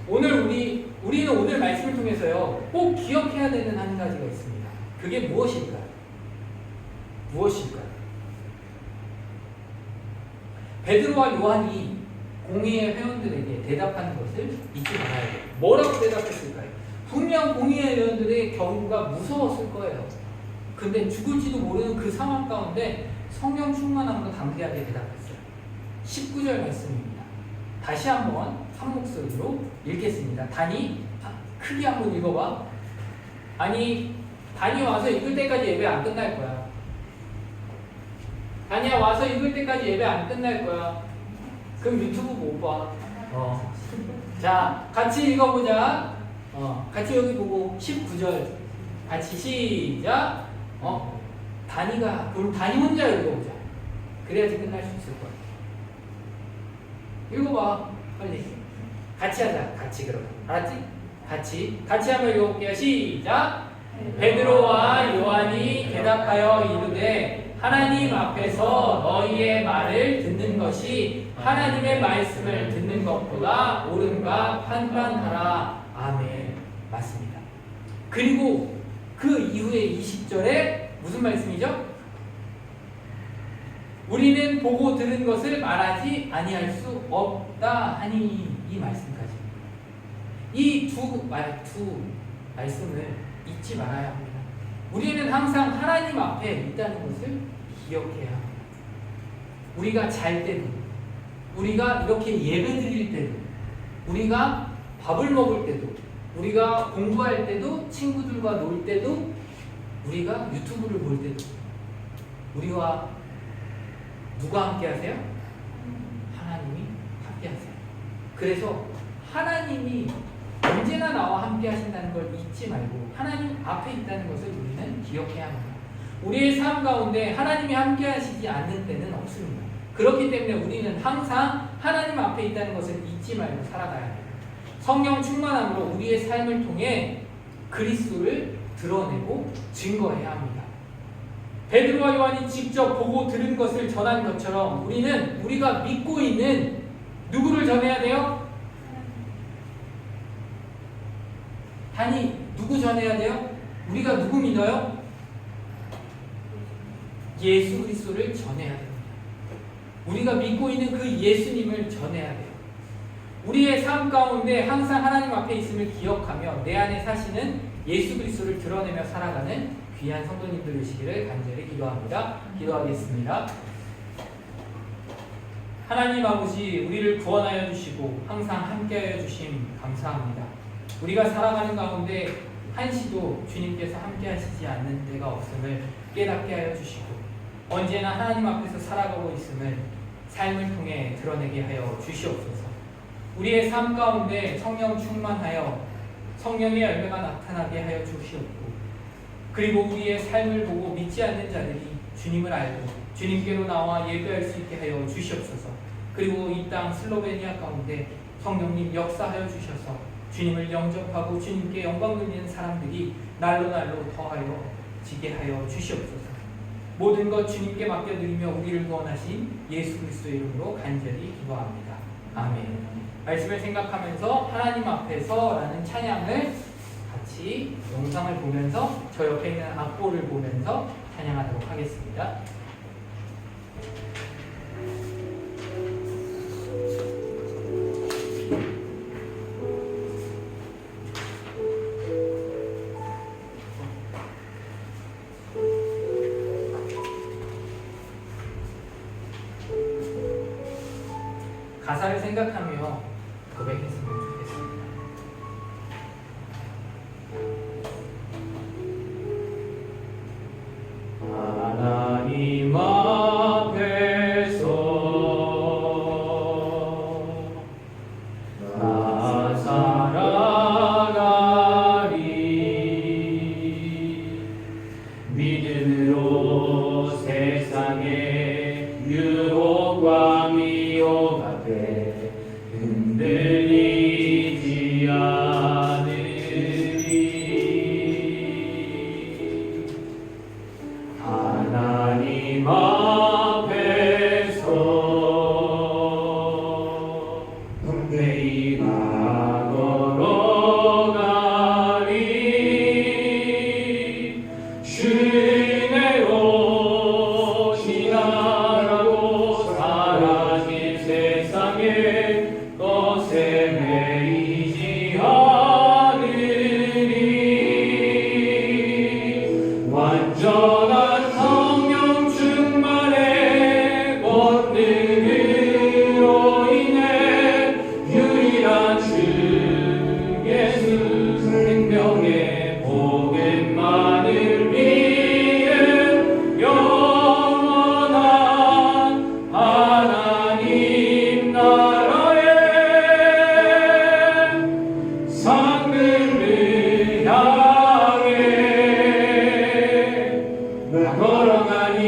우리는 오늘 말씀을 통해서요, 꼭 기억해야 되는 한 가지가 있습니다. 그게 무엇일까요? 베드로와 요한이 공의회 회원들에게 대답하는 것을 잊지 말아야 돼요. 뭐라고 대답했을까요? 분명 공의회 회원들의 경우가 무서웠을 거예요. 근데 죽을지도 모르는 그 상황 가운데 성령 충만함으로 담대하게 대답했어요. 19절 말씀입니다. 다시 한번 한 목소리로 읽겠습니다. 단이 크게 한번 읽어봐. 아니, 단이 와서 읽을 때까지 예배 안 끝날 거야. 단이야, 와서 읽을 때까지 예배 안 끝날 거야. 그럼 유튜브 못 봐. 자, 같이 읽어보자. 같이 여기 보고 19절 같이 시작. 그럼 단이 혼자 읽어보자. 그래야지 끝날 수 있을 거야. 읽어봐, 빨리. 같이 하자. 같이 그럼. 알았지? 같이 한번 읽어볼게요. 시작. 베드로와 요한이 대답하여 이르되 하나님 앞에서 너희의 말을 듣는 것이 하나님의 말씀을 듣는 것보다 옳은가 판단하라. 아멘. 맞습니다. 그리고 그 이후에 20절에 무슨 말씀이죠? 우리는 보고 들은 것을 말하지 아니할 수 없다 하니, 이 말씀까지. 이 두 말씀을 잊지 말아야 합니다. 우리는 항상 하나님 앞에 있다는 것을 기억해야 합니다. 우리가 잘 때도, 우리가 이렇게 예배 드릴 때도, 우리가 밥을 먹을 때도, 우리가 공부할 때도, 친구들과 놀 때도, 우리가 유튜브를 볼 때도 우리와 누가 함께 하세요? 하나님이 함께 하세요. 그래서 하나님이 언제나 나와 함께 하신다는 걸 잊지 말고 하나님 앞에 있다는 것을 우리는 기억해야 합니다. 우리의 삶 가운데 하나님이 함께 하시지 않는 때는 없습니다. 그렇기 때문에 우리는 항상 하나님 앞에 있다는 것을 잊지 말고 살아가야 해요. 성령 충만함으로 우리의 삶을 통해 그리스도를 드러내고 증거해야 합니다. 베드로와 요한이 직접 보고 들은 것을 전한 것처럼 우리는 우리가 믿고 있는 누구를 전해야 돼요? 단이 누구 전해야 돼요? 우리가 누구 믿어요? 예수 그리스도를 전해야 됩니다. 우리가 믿고 있는 그 예수님을 전해야 돼요. 우리의 삶 가운데 항상 하나님 앞에 있음을 기억하며 내 안에 사시는 예수 그리스도를 드러내며 살아가는 귀한 성도님들 되시기를 간절히 기도합니다. 기도하겠습니다. 하나님 아버지, 우리를 구원하여 주시고 항상 함께하여 주심 감사합니다. 우리가 살아가는 가운데 한시도 주님께서 함께하시지 않는 때가 없음을 깨닫게 하여 주시고 언제나 하나님 앞에서 살아가고 있음을 삶을 통해 드러내게 하여 주시옵소서. 우리의 삶 가운데 성령 충만하여 성령의 열매가 나타나게 하여 주시옵고, 그리고 우리의 삶을 보고 믿지 않는 자들이 주님을 알고 주님께로 나와 예배할 수 있게 하여 주시옵소서. 그리고 이 땅 슬로베니아 가운데 성령님 역사하여 주셔서 주님을 영접하고 주님께 영광 돌리는 사람들이 날로 더하여 지게 하여 주시옵소서. 모든 것 주님께 맡겨드리며 우리를 구원하신 예수 그리스도의 이름으로 간절히 기도합니다. 아멘. 말씀을 생각하면서 하나님 앞에서 라는 찬양을 같이 영상을 보면서 저 옆에 있는 악보를 보면서 찬양하도록 하겠습니다. 가사를 생각하며 고백했으면 좋겠습니다. 하나님 앞에서 나 살아가리, 믿음으로 세상의 유혹과 미혹 앞에 흔들리지 않으리. 하나님 앞에서 담대히 걸어가리. 주님으로 지나가고 사라질 세상의 것에 매이지 않으리. 완전한 성령 충만의 권능으로 인해 유일한 주 예수 생명의 복음만을 위해 영원한 하나님 나라의 상급을 향해 나 걸어가니,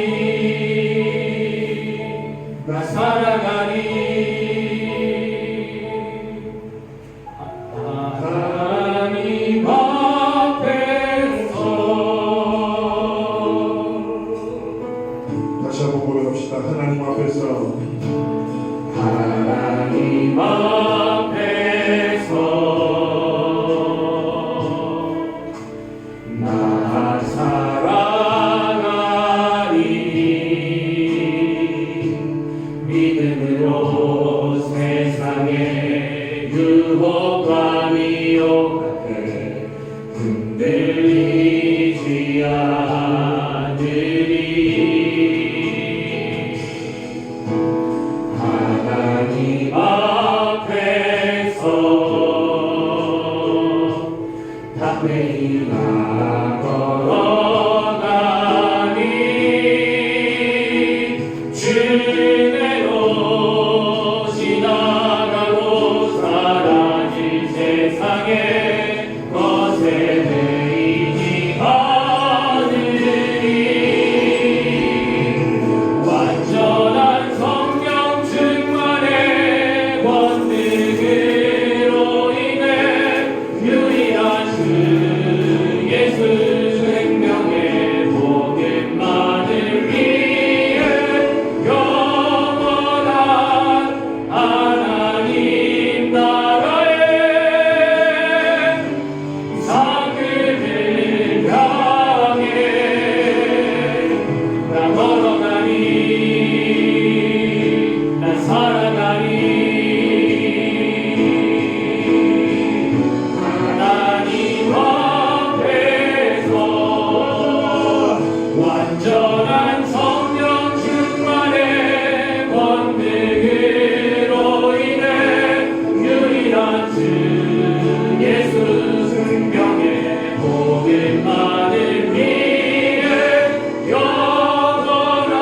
나 살아가니. 하나님 앞에서 다시 한번 고백합시다. 하나님 앞에서 하나님 앞에서 나 살아가리. 믿음으로 세상의 유혹과 미혹 앞에 흔들리지 않으리. 하나님 앞에서 내가 걸어가니 주내로 지나가고 사라질 세상에 것에 대이지 않으리 완전한 성령 충만의 권능으로 인해 유일한 주 예수 생명의 복음만을 위해 영원한 하나님 나라에 상급을 향해 나 걸어가니 난 살아가니 하나님 앞에서 완전한 성령 충만의 권능으로 인해 유일한 주 예수 생명의 복음만을 위해 영원한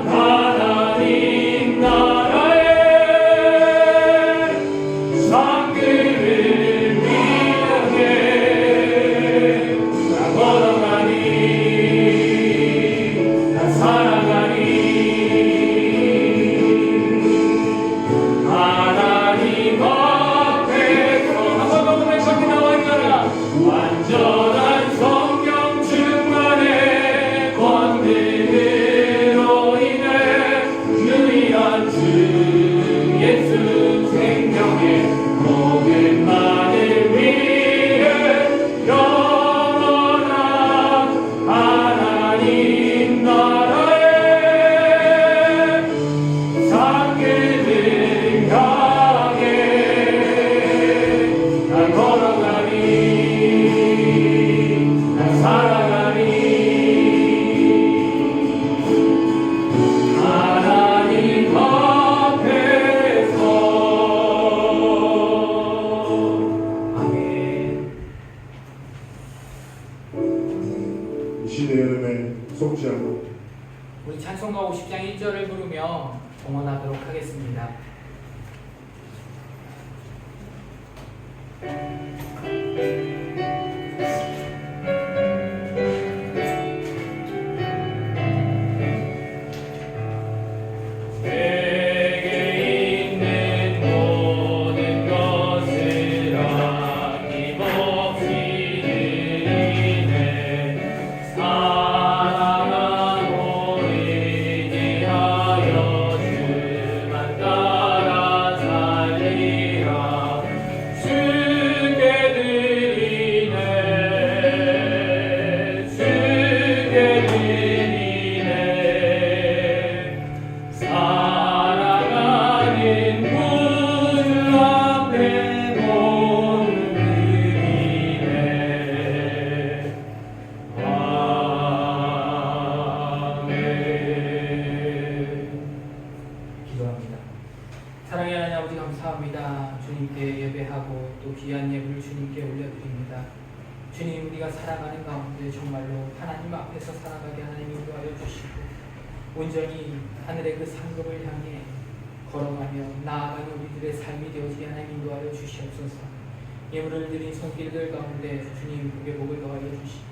하나님 나라에 상급을 위하게 나 걸어가니 나 살아가니 하나님 앞에서 한번 더 보면 저기 나와 있잖아 완전한 성령 충만의 권능으로 인해 유일한 주 예수 생명의 복음만을 위해 영원한 하나님 나라에 상급을 향해 난 걸어가니 난 살아가니 하나님 앞에서 아멘. 이 시대의 은혜 속지하고 우리 찬송가 50장 1절을 부르며 봉헌하도록 하겠습니다. 내게 있는 모든 것을 아낌없이 드리네 사랑하고 의지하여 주만 따라 살리라 주께 드리네 주께 드리네 사랑하는 구주 앞에 몸을 드리네 아멘. 기도합니다. 사랑의 하나님 아버지 감사합니다. 주님께 예배하고 또 귀한 예물을 주님께 올려드립니다. 주님 우리가 살아가는 가운데 정말로 하나님 앞에서 살아가게 하나님 인도하여 주시고 온전히 하늘의 그 상급을 향해 걸어가며 나아가는 우리들의 삶이 되어지게 하나님 인도하여 주시옵소서. 예물을 드린 손길들 가운데 주님 복의 복을 더하여 주시고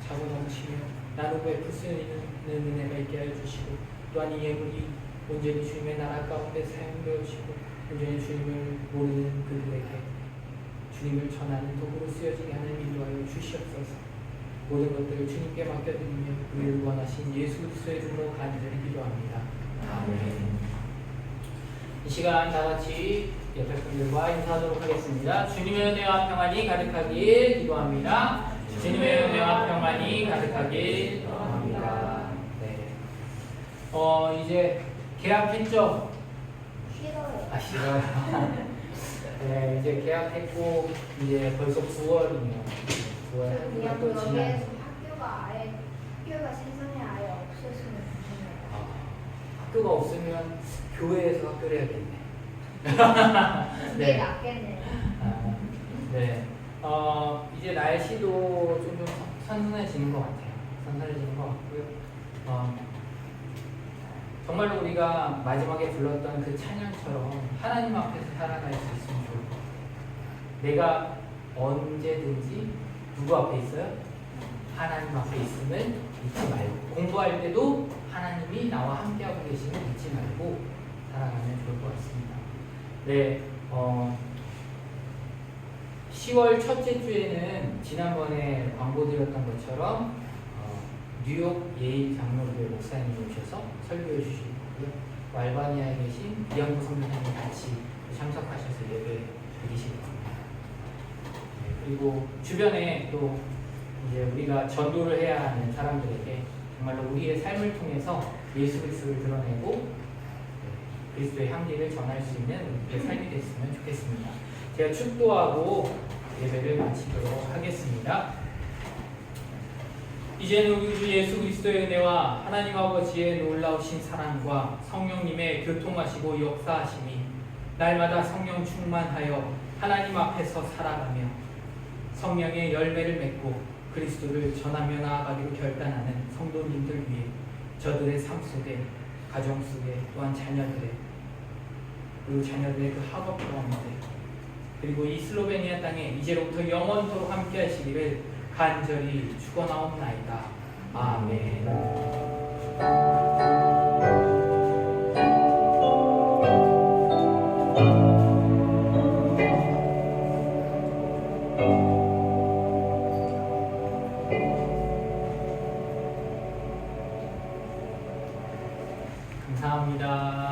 차고 넘치며 나누고 베풀 수 있는 은혜가 있게 하여 주시고 또한 이 예물이 온전히 주님의 나라 가운데 사용되어지고 온전히 주님을 모르는 그들에게 주님을 전하는 도구로 쓰여지게 하나님 인도하여 주시옵소서. 모든 것들을 주님께 맡겨드리며 우리를 원하신 예수 그리스도의 이름으로 간절히 기도합니다. 아멘. 이 시간 다 같이 옆에 분들과 인사하도록 하겠습니다. 주님의 은혜와 평안이 가득하길 기도합니다. 주님의 은혜와 평안이 가득하길 기도합니다. 네. 이제 계약했죠? 싫어요. 아 싫어요. 네, 이제 계약했고 이제 벌써 9월이네요. 9월 그냥 또 지난. 여기에서 학교가 세상에 아예 없었으면 좋겠네요. 학교가 없으면 교회에서 학교를 해야겠네. 그게 낫겠네요. 네. 이제 날씨도 좀 선선해지는 것 같아요. 선선해지는 것 같고요. 정말로 우리가 마지막에 불렀던 그 찬양처럼 하나님 앞에서 살아갈 수 있으면 좋을 것 같아요. 내가 언제든지 누구 앞에 있어요? 하나님 앞에 있음을 잊지 말고, 공부할 때도 하나님이 나와 함께하고 계심을 잊지 말고 살아가면 좋을 것 같습니다. 네, 10월 첫째 주에는 지난번에 광고드렸던 것처럼 뉴욕 예일 장로교회 목사님이 오셔서 설교해 주실 거고요. 알바니아에 계신 이양구 선교사님 같이 참석하셔서 예배 드리실 겁니다. 네, 그리고 주변에 또 이제 우리가 전도를 해야 하는 사람들에게 정말로 우리의 삶을 통해서 예수 그리스도를 드러내고 그리스도의 향기를 전할 수 있는 우리의 삶이 됐으면 좋겠습니다. 제가 축도하고 예배를 마치도록 하겠습니다. 이제는 우리 주 예수 그리스도의 은혜와 하나님 아버지의 놀라우신 사랑과 성령님의 교통하시고 역사하심이 날마다 성령 충만하여 하나님 앞에서 살아가며 성령의 열매를 맺고 그리스도를 전하며 나아가기로 결단하는 성도님들 위해 저들의 삶 속에, 가정 속에, 또한 자녀들의, 그리고 자녀들의 그 학업 가운데, 그리고 이 슬로베니아 땅에 이제로부터 영원토록 함께 하시기를 간절히 축원하옵나이다. 아멘. 감사합니다.